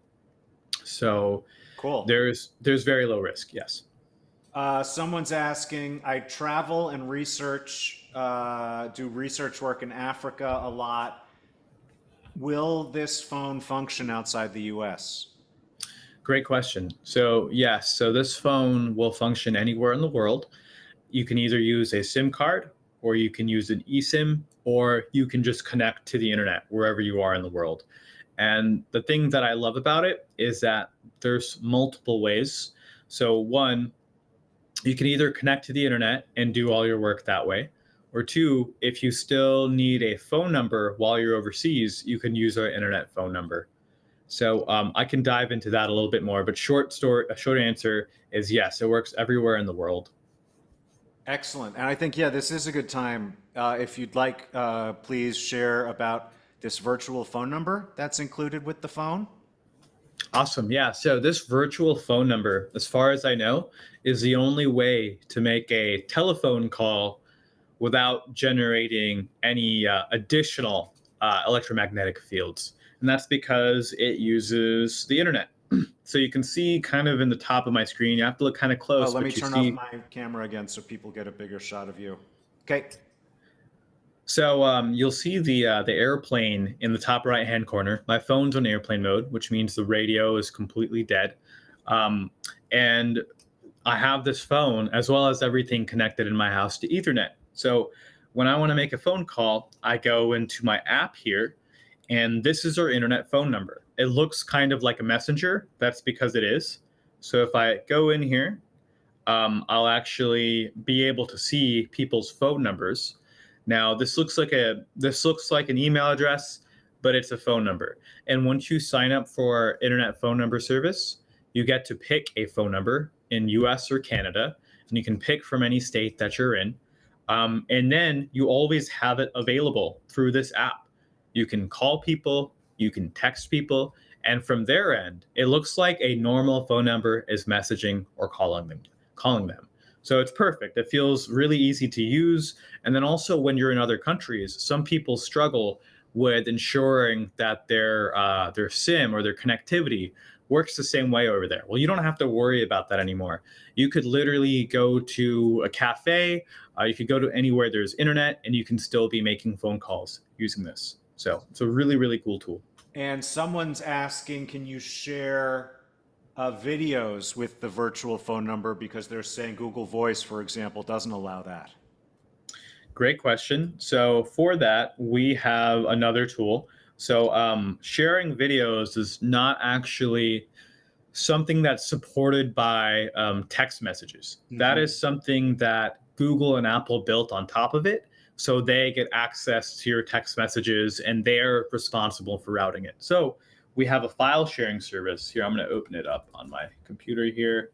So Cool. there's very low risk. Yes. Someone's asking, I travel and research, do research work in Africa a lot. Will this phone function outside the US? Great question. So yes, so this phone will function anywhere in the world. You can either use a SIM card or you can use an eSIM or you can just connect to the internet wherever you are in the world. And the thing that I love about it is that there's multiple ways. So one, you can either connect to the internet and do all your work that way. Or two, if you still need a phone number while you're overseas, you can use our internet phone number. So I can dive into that a little bit more, but a short answer is yes, it works everywhere in the world. Excellent. And I think, yeah, this is a good time. If you'd like, please share about this virtual phone number that's included with the phone. Awesome. Yeah. So this virtual phone number, as far as I know, is the only way to make a telephone call without generating any additional electromagnetic fields. And that's because it uses the internet. So you can see kind of in the top of my screen, you have to look kind of Oh, close, let me but you turn off see. my camera again so people get a bigger shot of you. Okay. So you'll see the airplane in the top right hand corner. My phone's on airplane mode, which means the radio is completely dead. Um, and I have this phone as well as everything connected in my house to Ethernet. So when I want to make a phone call, I go into my app here, and this is our internet phone number. It looks kind of like a messenger. That's because it is. So if I go in here, I'll actually be able to see people's phone numbers. Now, this looks like an email address, but it's a phone number. And once you sign up for internet phone number service, you get to pick a phone number in US or Canada, and you can pick from any state that you're in. And then you always have it available through this app. You can call people, you can text people, and from their end, it looks like a normal phone number is messaging or calling them. So it's perfect. It feels really easy to use. And then also when you're in other countries, some people struggle with ensuring that their SIM or their connectivity works the same way over there. Well, you don't have to worry about that anymore. You could literally go to a cafe, you could go to anywhere there's internet, and you can still be making phone calls using this. So it's a really, really cool tool. And someone's asking, can you share videos with the virtual phone number, because they're saying Google Voice, for example, doesn't allow that. Great question. So for that, we have another tool. So sharing videos is not actually something that's supported by text messages. That is something that Google and Apple built on top of it. So they get access to your text messages and they're responsible for routing it. So we have a file sharing service here. I'm going to open it up on my computer here.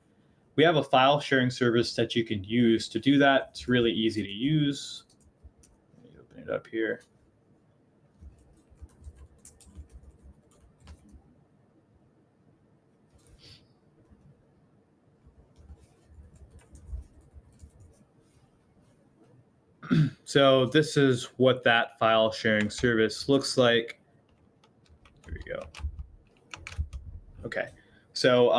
We have a file sharing service that you can use to do that. It's really easy to use. Let me open it up here. So this is what that file sharing service looks like. Here we go. Okay. So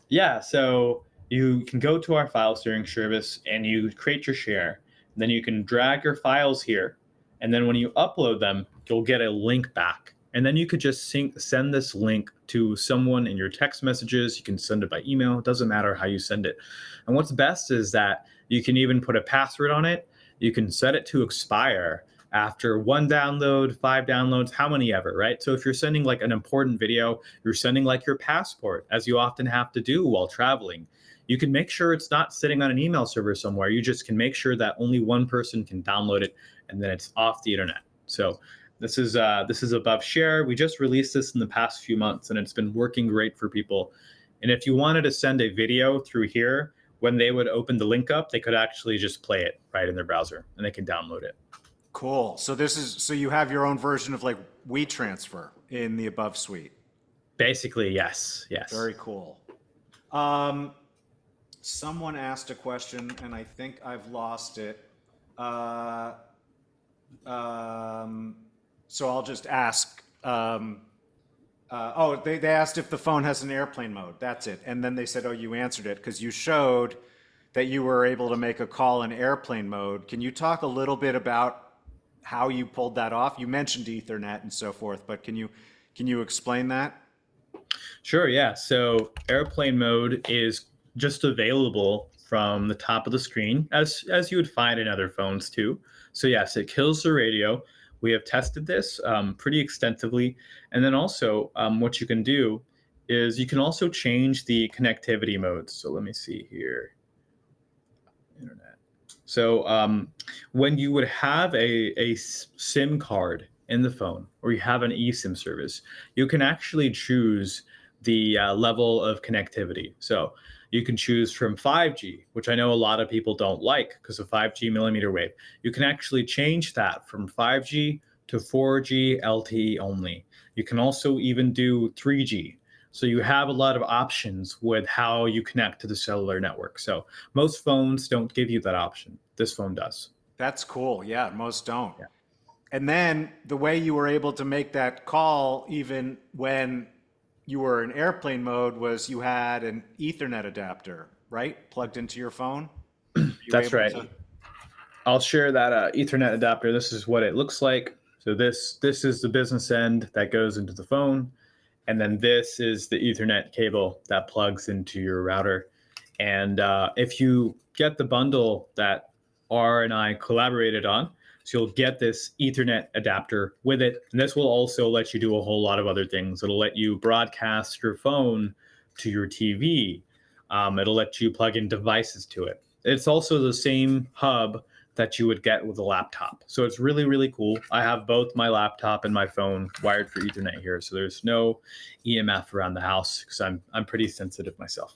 yeah, so you can go to our file sharing service and you create your share. Then you can drag your files here. And then when you upload them, you'll get a link back. And then you could just send this link to someone in your text messages. You can send it by email. It doesn't matter how you send it. And what's best is that you can even put a password on it. You can set it to expire after 1 download, 5 downloads, how many ever, right? So if you're sending like an important video, you're sending like your passport, as you often have to do while traveling. You can make sure it's not sitting on an email server somewhere. You just can make sure that only one person can download it, and then it's off the internet. So this is Above Share. We just released this in the past few months, and it's been working great for people. And if you wanted to send a video through here, when they would open the link up, they could actually just play it right in their browser, and they can download it. Cool. So you have your own version of like WeTransfer in the Above suite. Basically, yes. Very cool. Someone asked a question, and I think I've lost it. So I'll just ask. They asked if the phone has an airplane mode. That's it. And then they said, oh, you answered it because you showed that you were able to make a call in airplane mode. Can you talk a little bit about how you pulled that off? You mentioned Ethernet and so forth, but can you explain that? Sure, yeah. So airplane mode is just available from the top of the screen, as you would find in other phones too. So yes, it kills the radio. We have tested this pretty extensively. And then also what you can do is you can also change the connectivity modes. So let me see here. Internet. So when you would have a SIM card in the phone, or you have an eSIM service, you can actually choose the level of connectivity. So you can choose from 5G, which I know a lot of people don't like because of 5G millimeter wave. You can actually change that from 5G to 4G LTE only. You can also even do 3G. So you have a lot of options with how you connect to the cellular network. So most phones don't give you that option. This phone does. That's cool. Yeah, most don't. Yeah. And then the way you were able to make that call, even when you were in airplane mode, was you had an Ethernet adapter, right? Plugged into your phone. That's right. I'll share that Ethernet adapter. This is what it looks like. So this is the business end that goes into the phone. And then this is the Ethernet cable that plugs into your router. And if you get the bundle that R and I collaborated on, so you'll get this Ethernet adapter with it. And this will also let you do a whole lot of other things. It'll let you broadcast your phone to your TV. It'll let you plug in devices to it. It's also the same hub that you would get with a laptop. So it's really, really cool. I have both my laptop and my phone wired for Ethernet here. So there's no EMF around the house because I'm pretty sensitive myself.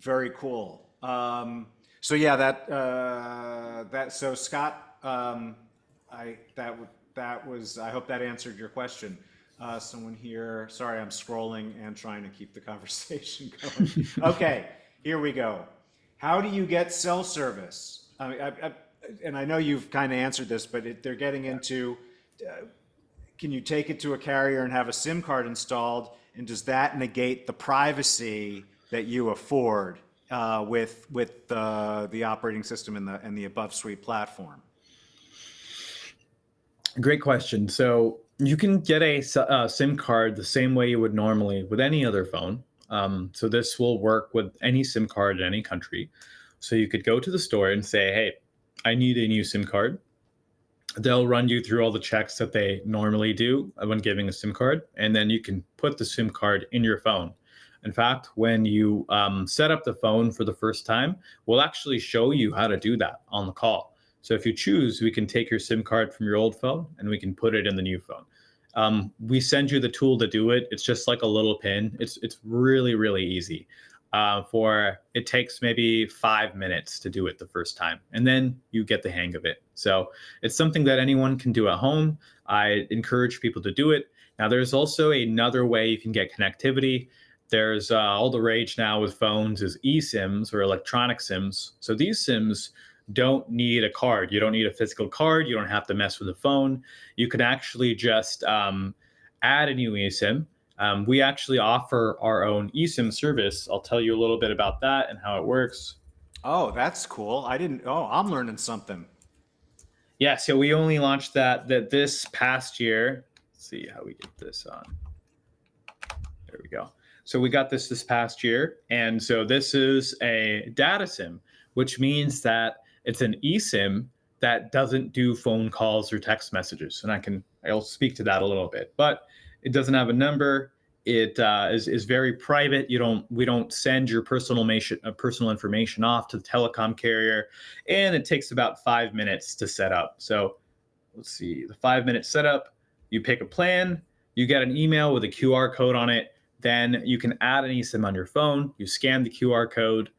Very cool. So yeah, so Scott, that was, I hope that answered your question. Someone here, sorry, I'm scrolling and trying to keep the conversation going. Okay, here we go. How do you get cell service? And I know you've kind of answered this, but they're getting into, can you take it to a carrier and have a SIM card installed? And does that negate the privacy that you afford with the operating system and the above suite platform? Great question. So you can get a SIM card the same way you would normally with any other phone. So this will work with any SIM card in any country. So you could go to the store and say, "Hey, I need a new SIM card." They'll run you through all the checks that they normally do when giving a SIM card, and then you can put the SIM card in your phone. In fact, when you set up the phone for the first time, we'll actually show you how to do that on the call. So if you choose, we can take your SIM card from your old phone and we can put it in the new phone. We send you the tool to do it. It's just like a little pin. It's really really easy. For it takes maybe 5 minutes to do it the first time, and then you get the hang of it. So it's something that anyone can do at home. I encourage people to do it. Now, there's also another way you can get connectivity. There's all the rage now with phones is eSIMs or electronic SIMs. So these SIMs don't need a card. You don't need a physical card. You don't have to mess with the phone. You can actually just add a new eSIM. We actually offer our own eSIM service. I'll tell you a little bit about that and how it works. Oh, that's cool. I didn't. Oh, I'm learning something. Yeah, so we only launched that this past year. Let's see how we get this on. There we go. So we got this past year, and so this is a data SIM, which means that it's an eSIM that doesn't do phone calls or text messages. And I'll speak to that a little bit, but it doesn't have a number. It is very private. We don't send your personal information off to the telecom carrier, and it takes about 5 minutes to set up. So let's see, the 5 minute setup. You pick a plan, you get an email with a QR code on it. Then you can add an eSIM on your phone. You scan the QR code,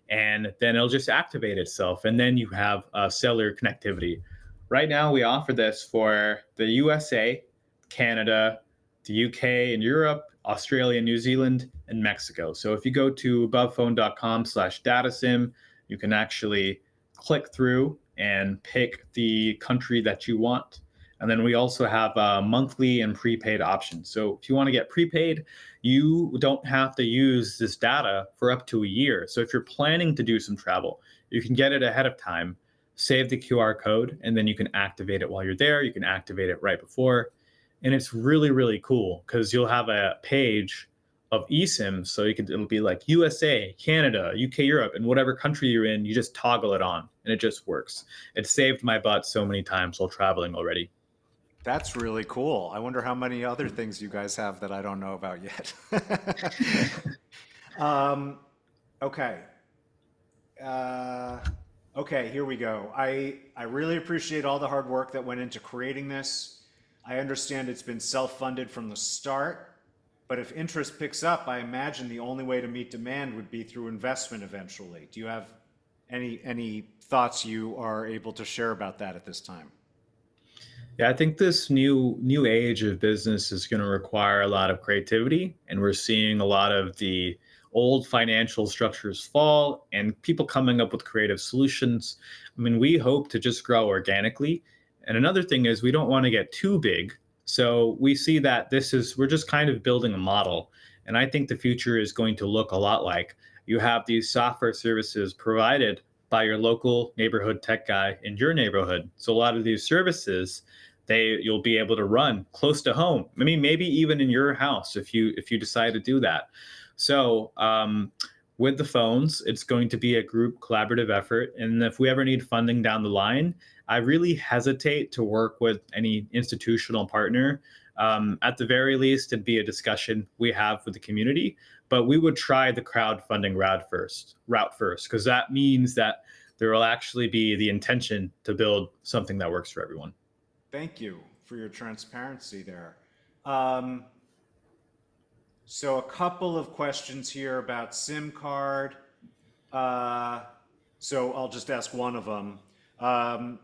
and then it'll just activate itself. And then you have cellular connectivity. Right now, we offer this for the USA, Canada, the UK, and Europe, Australia, New Zealand, and Mexico. So if you go to abovephone.com/datasim, you can actually click through and pick the country that you want. And then we also have monthly and prepaid options. So if you want to get prepaid, you don't have to use this data for up to a year. So if you're planning to do some travel, you can get it ahead of time, save the QR code, and then you can activate it while you're there. You can activate it right before. And it's really, really cool because you'll have a page of eSIMs. So it'll be like USA, Canada, UK, Europe, and whatever country you're in, you just toggle it on and it just works. It saved my butt so many times while traveling already. That's really cool. I wonder how many other things you guys have that I don't know about yet. um, okay. Uh, okay, here we go. I really appreciate all the hard work that went into creating this. I understand it's been self-funded from the start, but if interest picks up, I imagine the only way to meet demand would be through investment eventually. Do you have any thoughts you are able to share about that at this time? Yeah, I think this new age of business is going to require a lot of creativity, and we're seeing a lot of the old financial structures fall and people coming up with creative solutions. I mean, we hope to just grow organically. And another thing is we don't want to get too big. So we see that we're just kind of building a model. And I think the future is going to look a lot like you have these software services provided by your local neighborhood tech guy in your neighborhood. So a lot of these services you'll be able to run close to home. I mean, maybe even in your house if you decide to do that. So with the phones, it's going to be a group collaborative effort. And if we ever need funding down the line, I really hesitate to work with any institutional partner. At the very least, it'd be a discussion we have with the community, but we would try the crowdfunding route first, because that means that there will actually be the intention to build something that works for everyone. Thank you for your transparency there. Um, so a couple of questions here about SIM card. Uh, so I'll just ask one of them. Um,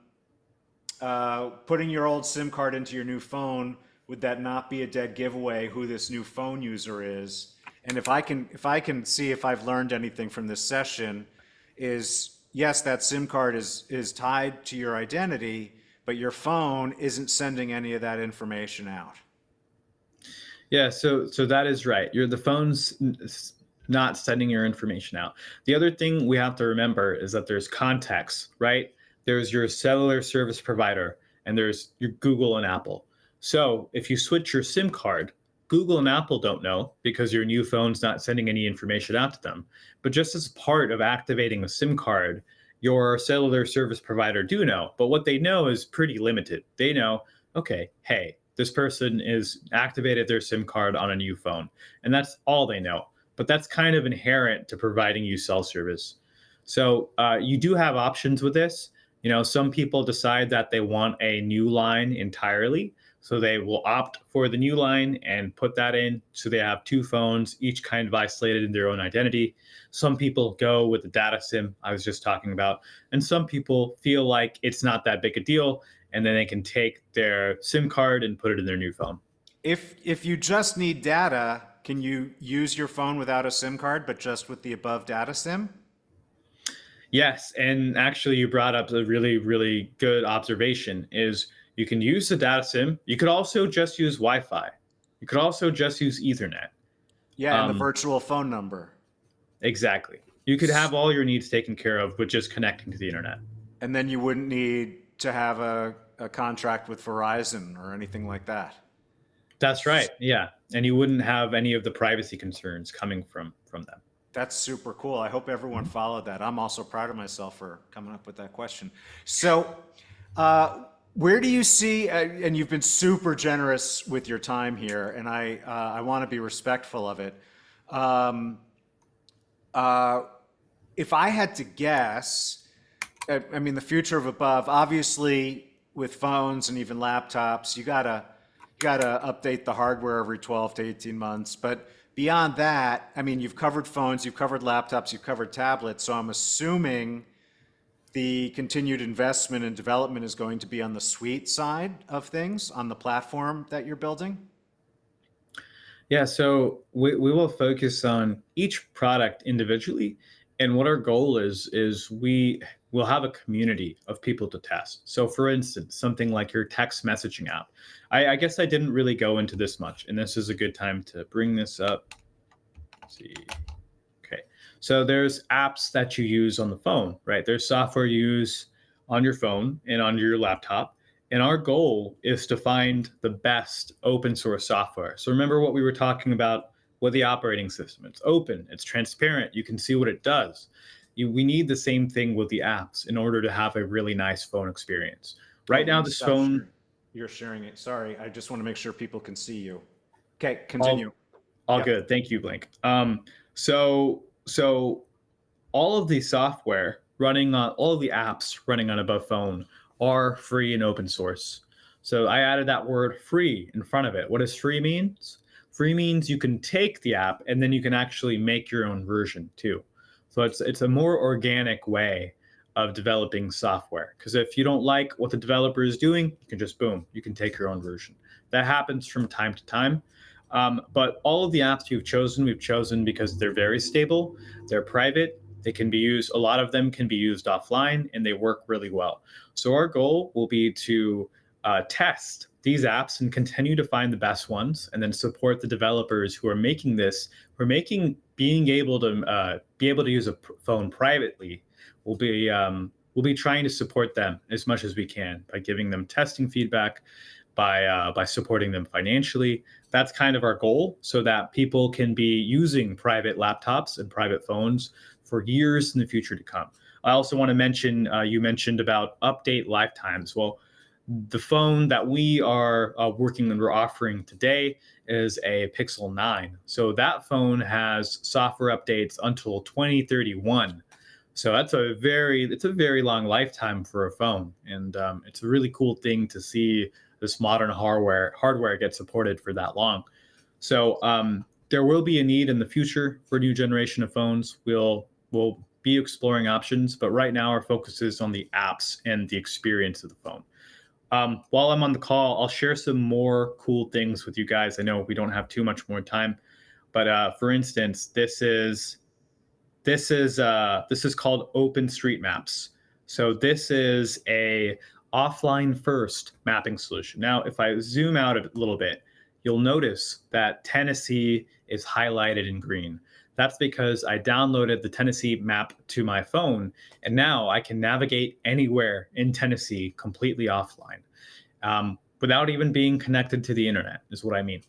Putting your old SIM card into your new phone, would that not be a dead giveaway who this new phone user is? And if I can see if I've learned anything from this session, is yes, that SIM card is tied to your identity, but your phone isn't sending any of that information out. Yeah, so that is right. The phone's not sending your information out. The other thing we have to remember is that there's context, right? There's your cellular service provider, and there's your Google and Apple. So if you switch your SIM card, Google and Apple don't know because your new phone's not sending any information out to them. But just as part of activating a SIM card, your cellular service provider do know. But what they know is pretty limited. They know, okay, hey, this person is activated their SIM card on a new phone, and that's all they know. But that's kind of inherent to providing you cell service. So you do have options with this. Some people decide that they want a new line entirely, so they will opt for the new line and put that in. So they have two phones, each kind of isolated in their own identity. Some people go with the data SIM I was just talking about, and some people feel like it's not that big a deal, and then they can take their SIM card and put it in their new phone. If you just need data, can you use your phone without a SIM card, but just with the above data SIM? Yes, and actually you brought up a really, really good observation is you can use the data SIM. You could also just use Wi-Fi. You could also just use Ethernet. Yeah, and the Um, virtual phone number. exactly. You could have all your needs taken care of with just connecting to the internet. And then you wouldn't need to have a contract with Verizon or anything like that. That's right. Yeah, and you wouldn't have any of the privacy concerns coming from them. That's super cool. I hope everyone followed that. I'm also proud of myself for coming up with that question. So, where do you see, and you've been super generous with your time here, and I want to be respectful of it. Um, uh, if I had to guess, I mean, the future of above, obviously with phones and even laptops, you gotta update the hardware every 12 to 18 months. But beyond that, I mean, you've covered phones, you've covered laptops, you've covered tablets. So I'm assuming the continued investment and development is going to be on the suite side of things, on the platform that you're building. Yeah, so we will focus on each product individually. And what our goal is we will have a community of people to test. So for instance, something like your text messaging app. I guess I didn't really go into this much, and this is a good time to bring this up. Let's see. Okay. So there's apps that you use on the phone, right? There's software you use on your phone and on your laptop. And our goal is to find the best open source software. So remember what we were talking about with the operating system. It's open, it's transparent, you can see what it does. We need the same thing with the apps in order to have a really nice phone experience. Oh, Right let now, me this stop phone, sharing. You're sharing it. Sorry, I just want to make sure people can see you. Okay, continue. all all Yep. good. Thank you, Blink. So all of the software running on all of the apps running on a phone are free and open source. So I added that word free in front of it. What does free means? Free means you can take the app and then you can actually make your own version too. So it's a more organic way of developing software. Because if you don't like what the developer is doing, you can just boom, you can take your own version. That happens from time to time. But all of the apps we've chosen because they're very stable, they're private, they can be used, a lot of them can be used offline, and they work really well. So our goal will be to test these apps and continue to find the best ones, and then support the developers who are making this, who are making be able to use a phone privately. We'll be trying to support them as much as we can by giving them testing feedback, by supporting them financially. That's kind of our goal, so that people can be using private laptops and private phones for years in the future to come. I also want to mention, you mentioned about update lifetimes. Well, the phone that we are working and we're offering today is a Pixel 9. So that phone has software updates until 2031. So it's a very long lifetime for a phone, and it's a really cool thing to see this modern hardware get supported for that long. So there will be a need in the future for a new generation of phones. We'll be exploring options. But right now, our focus is on the apps and the experience of the phone. While I'm on the call, I'll share some more cool things with you guys. I know we don't have too much more time, but for instance, this is called OpenStreetMaps. So this is a offline first mapping solution. Now, if I zoom out a little bit, you'll notice that Tennessee is highlighted in green. That's because I downloaded the Tennessee map to my phone, and now I can navigate anywhere in Tennessee completely offline, without even being connected to the internet, is what I mean.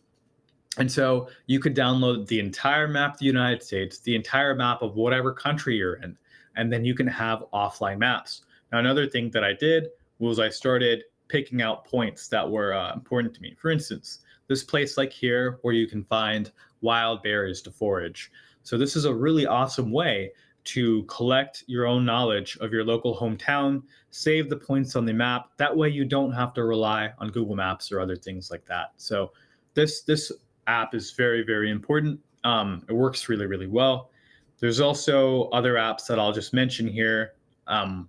And so you could download the entire map of the United States, the entire map of whatever country you're in, and then you can have offline maps. Now, another thing that I did was I started picking out points that were important to me. For instance, this place like here where you can find wild berries to forage. So this is a really awesome way to collect your own knowledge of your local hometown, save the points on the map. That way you don't have to rely on Google Maps or other things like that. So this app is very, very important. It works really, really well. There's also other apps that I'll just mention here,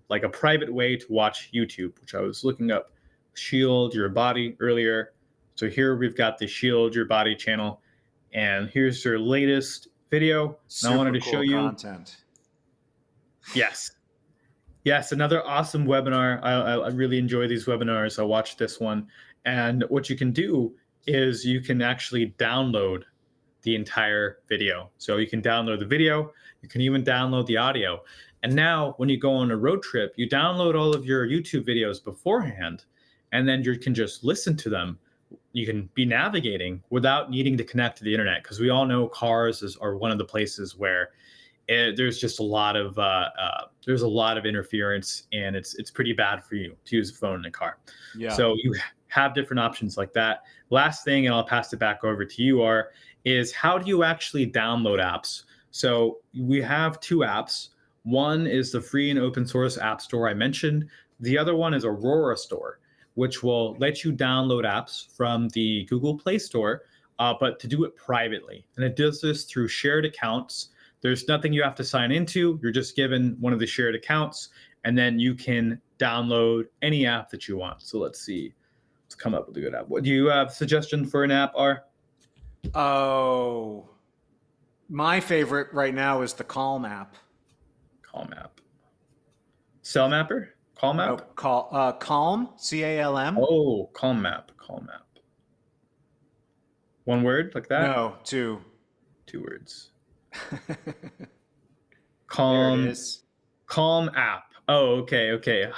like a private way to watch YouTube, which I was looking up, Shield Your Body earlier. So here we've got the Shield Your Body channel, and here's their latest video. And I wanted to show you. Content. Yes. Yes, another awesome webinar. I really enjoy these webinars. I watched this one. And what you can do is you can actually download the entire video. So you can download the video, you can even download the audio. And now when you go on a road trip, you download all of your YouTube videos beforehand, and then you can just listen to them. You can be navigating without needing to connect to the internet, because we all know cars are one of the places where there's just a lot of interference, and it's pretty bad for you to use a phone in a car. Yeah. So you have different options like that. Last thing, and I'll pass it back over to you, is how do you actually download apps? So we have two apps. One is the free and open source app store I mentioned. The other one is Aurora Store, which will let you download apps from the Google Play Store, but to do it privately. And it does this through shared accounts. There's nothing you have to sign into. You're just given one of the shared accounts, and then you can download any app that you want. So let's see. Let's come up with a good app. What do you have a suggestion for an app, R? Oh, my favorite right now is the Calm app. Calm app. Cell Mapper? Calm No, app? Calm, C-A-L-M. Oh, Calm map. Calm map. One word like that? No, two. Two words. There Calm. it is. Calm app. Oh, okay.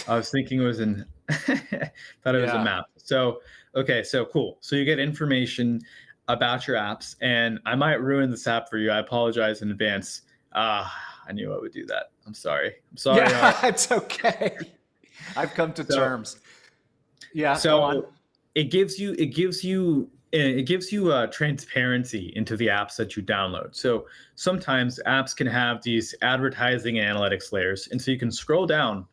I was thinking it was thought it was a Yeah. map. So, okay, so cool. So you get information about your apps, and I might ruin this app for you. I apologize in advance. I knew I would do that. I'm sorry. Yeah, it's okay. I've come to terms. Yeah, go on. So it gives you transparency into the apps that you download. So sometimes apps can have these advertising analytics layers, and so you can scroll down,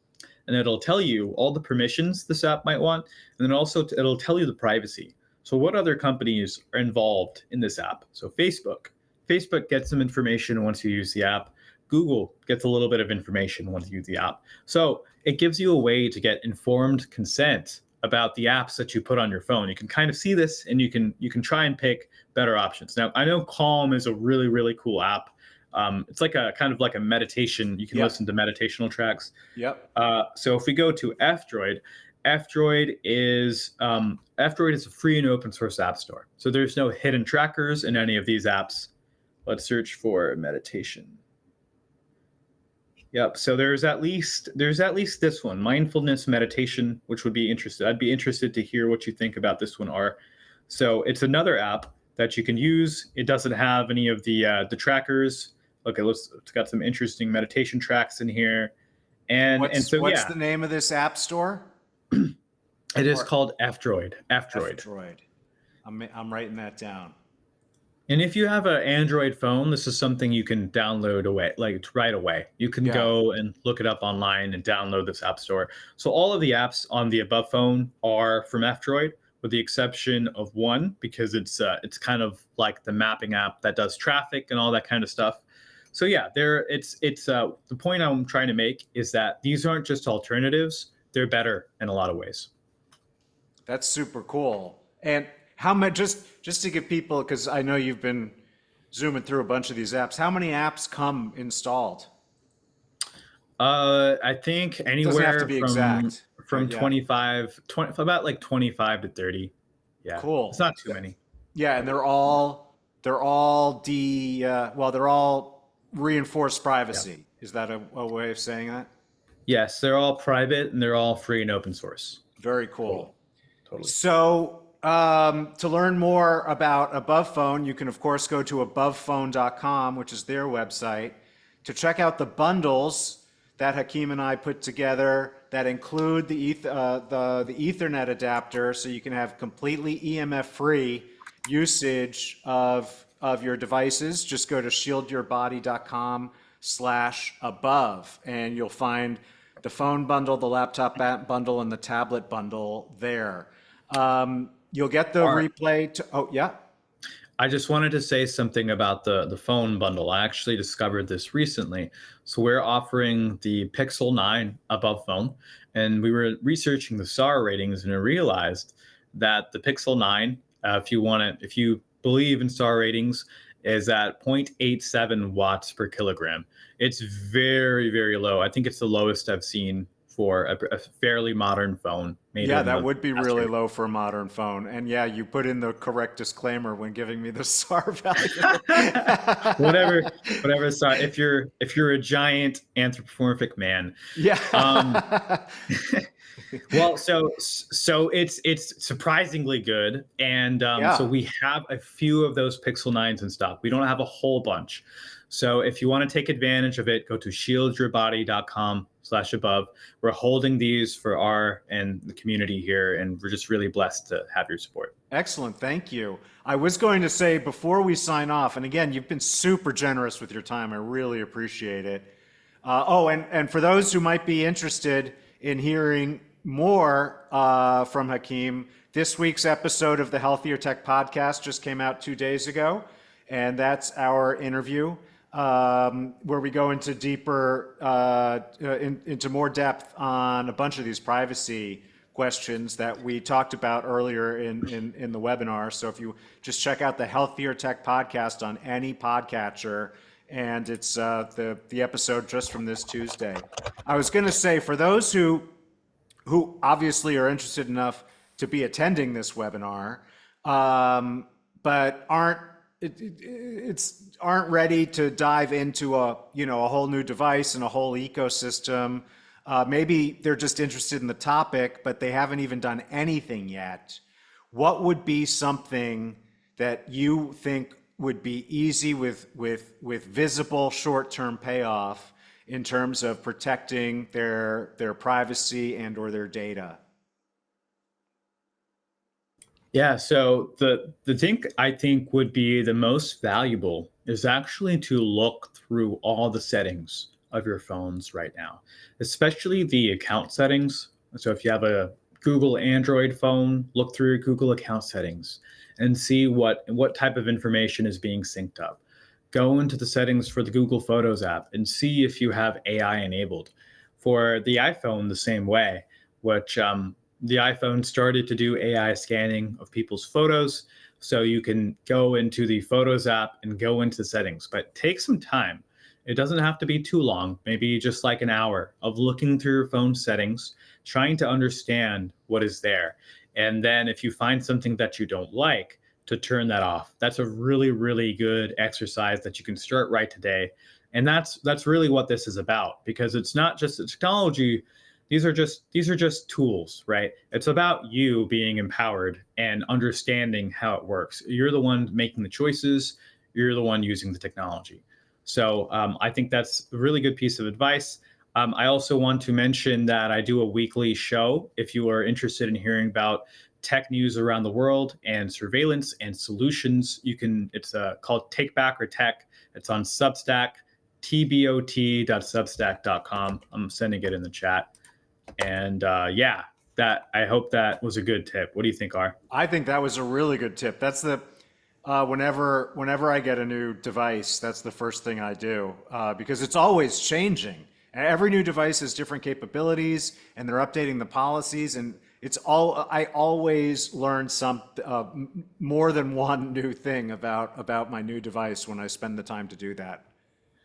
and it'll tell you all the permissions this app might want, and then also it'll tell you the privacy. So what other companies are involved in this app? So Facebook gets some information once you use the app. Google gets a little bit of information once you use the app. So it gives you a way to get informed consent about the apps that you put on your phone. You can kind of see this, and you can try and pick better options. Now, I know Calm is a really, really cool app. It's like a kind of like a meditation. You can listen to meditational tracks. Yep. So if we go to F-Droid, F-Droid is a free and open source app store. So there's no hidden trackers in any of these apps. Let's search for meditation. Yep. So there's at least this one, mindfulness meditation, which would be interested. I'd be interested to hear what you think about this one, R. So it's another app that you can use. It doesn't have any of the trackers. Okay, it's got some interesting meditation tracks in here. What's the name of this app store? It is called F-Droid. F-Droid. I'm writing that down. And if you have an Android phone, this is something you can download right away. You can go and look it up online and download this app store. So all of the apps on the above phone are from F-Droid, with the exception of one, because it's kind of like the mapping app that does traffic and all that kind of stuff. So yeah, the point I'm trying to make is that these aren't just alternatives; they're better in a lot of ways. That's super cool. And how much, just to give people, because I know you've been zooming through a bunch of these apps, how many apps come installed? I think Doesn't have to anywhere be from exact, but yeah, 20, about like 25 to 30. Yeah, it's cool. not too many. Yeah, and they're all reinforced Yeah. privacy. Is that a way of saying that? Yes, they're all private and they're all free and open source. Very Totally. cool. Totally. So, to learn more about Above Phone, you can, of course, go to abovephone.com, which is their website, to check out the bundles that Hakeem and I put together that include the Ethernet adapter, so you can have completely EMF-free usage of your devices. Just go to shieldyourbody.com/above, and you'll find the phone bundle, the laptop bundle, and the tablet bundle there. You'll get the All right. replay to, oh, yeah. I just wanted to say something about the phone bundle. I actually discovered this recently. So we're offering the Pixel 9 above phone, and we were researching the star ratings and I realized that the Pixel 9, if you believe in star ratings, is at 0.87 watts per kilogram. It's very, very low. I think it's the lowest I've seen for a fairly modern phone made Yeah, in that the would be past really year. low for a modern phone. And yeah, you put in the correct disclaimer when giving me the SAR value. whatever whatever sorry, if you're a giant anthropomorphic man. um Yeah. well, so it's surprisingly good, and so Yeah. we have a few of those Pixel 9s in stock. We don't have a whole bunch, so if you want to take advantage of it, go to shieldyourbody.com/above. We're holding these for our and the community here, and we're just really blessed to have your support. Excellent. Thank you. I was going to say before we sign off, and again, you've been super generous with your time. I really appreciate it. And for those who might be interested in hearing more from Hakeem, this week's episode of the Healthier Tech Podcast just came out 2 days ago, and that's our interview where we go into deeper, into more depth on a bunch of these privacy questions that we talked about earlier in the webinar. So if you just check out the Healthier Tech Podcast on any podcatcher, and it's the episode just from this Tuesday. I was going to say, for those who obviously are interested enough to be attending this webinar, but aren't ready to dive into a whole new device and a whole ecosystem. Maybe they're just interested in the topic, but they haven't even done anything yet. What would be something that you think would be easy with visible short-term payoff in terms of protecting their privacy and or their data? Yeah, so the thing I think would be the most valuable is actually to look through all the settings of your phones right now, especially the account settings. So if you have a Google Android phone, look through your Google account settings and see what type of information is being synced up. Go into the settings for the Google Photos app and see if you have AI enabled. For the iPhone, the same way, which the iPhone started to do AI scanning of people's photos. So you can go into the Photos app and go into the settings, but take some time. It doesn't have to be too long, maybe just like an hour of looking through your phone settings, trying to understand what is there. And then if you find something that you don't like, to turn that off. That's a really, really good exercise that you can start right today. And that's really what this is about, because it's not just the technology. These are just tools, right? It's about you being empowered and understanding how it works. You're the one making the choices. You're the one using the technology. So I think that's a really good piece of advice. I also want to mention that I do a weekly show. If you are interested in hearing about tech news around the world and surveillance and solutions, it's called Take Back or Tech. It's on Substack, tbot.substack.com. I'm sending it in the chat. And I hope that was a good tip. What do you think, R? I think that was a really good tip. Whenever I get a new device, that's the first thing I do because it's always changing. And every new device has different capabilities, and they're updating the policies. And I always learn more than one new thing about my new device when I spend the time to do that.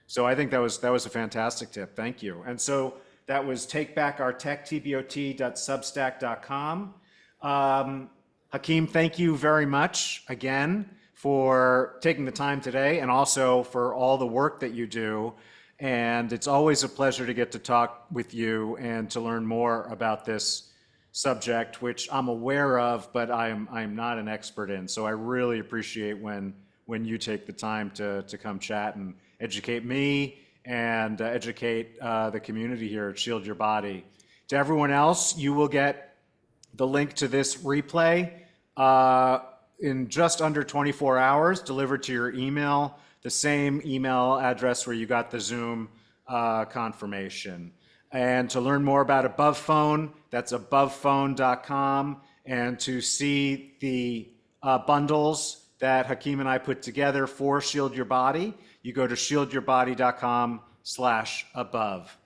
So I think that was a fantastic tip. Thank you. And so that was takebackourtech.substack.com. Hakeem, thank you very much again for taking the time today and also for all the work that you do. And it's always a pleasure to get to talk with you and to learn more about this subject, which I'm aware of, but I'm not an expert in. So I really appreciate when you take the time to come chat and educate me and educate the community here at Shield Your Body. To everyone else, you will get the link to this replay in just under 24 hours, delivered to your email, the same email address where you got the Zoom confirmation. And to learn more about Above Phone, that's abovephone.com. And to see the bundles that Hakeem and I put together for Shield Your Body, you go to shieldyourbody.com/above.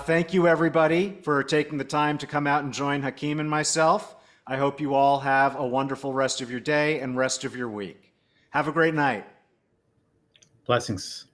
Thank you, everybody, for taking the time to come out and join Hakeem and myself. I hope you all have a wonderful rest of your day and rest of your week. Have a great night. Blessings.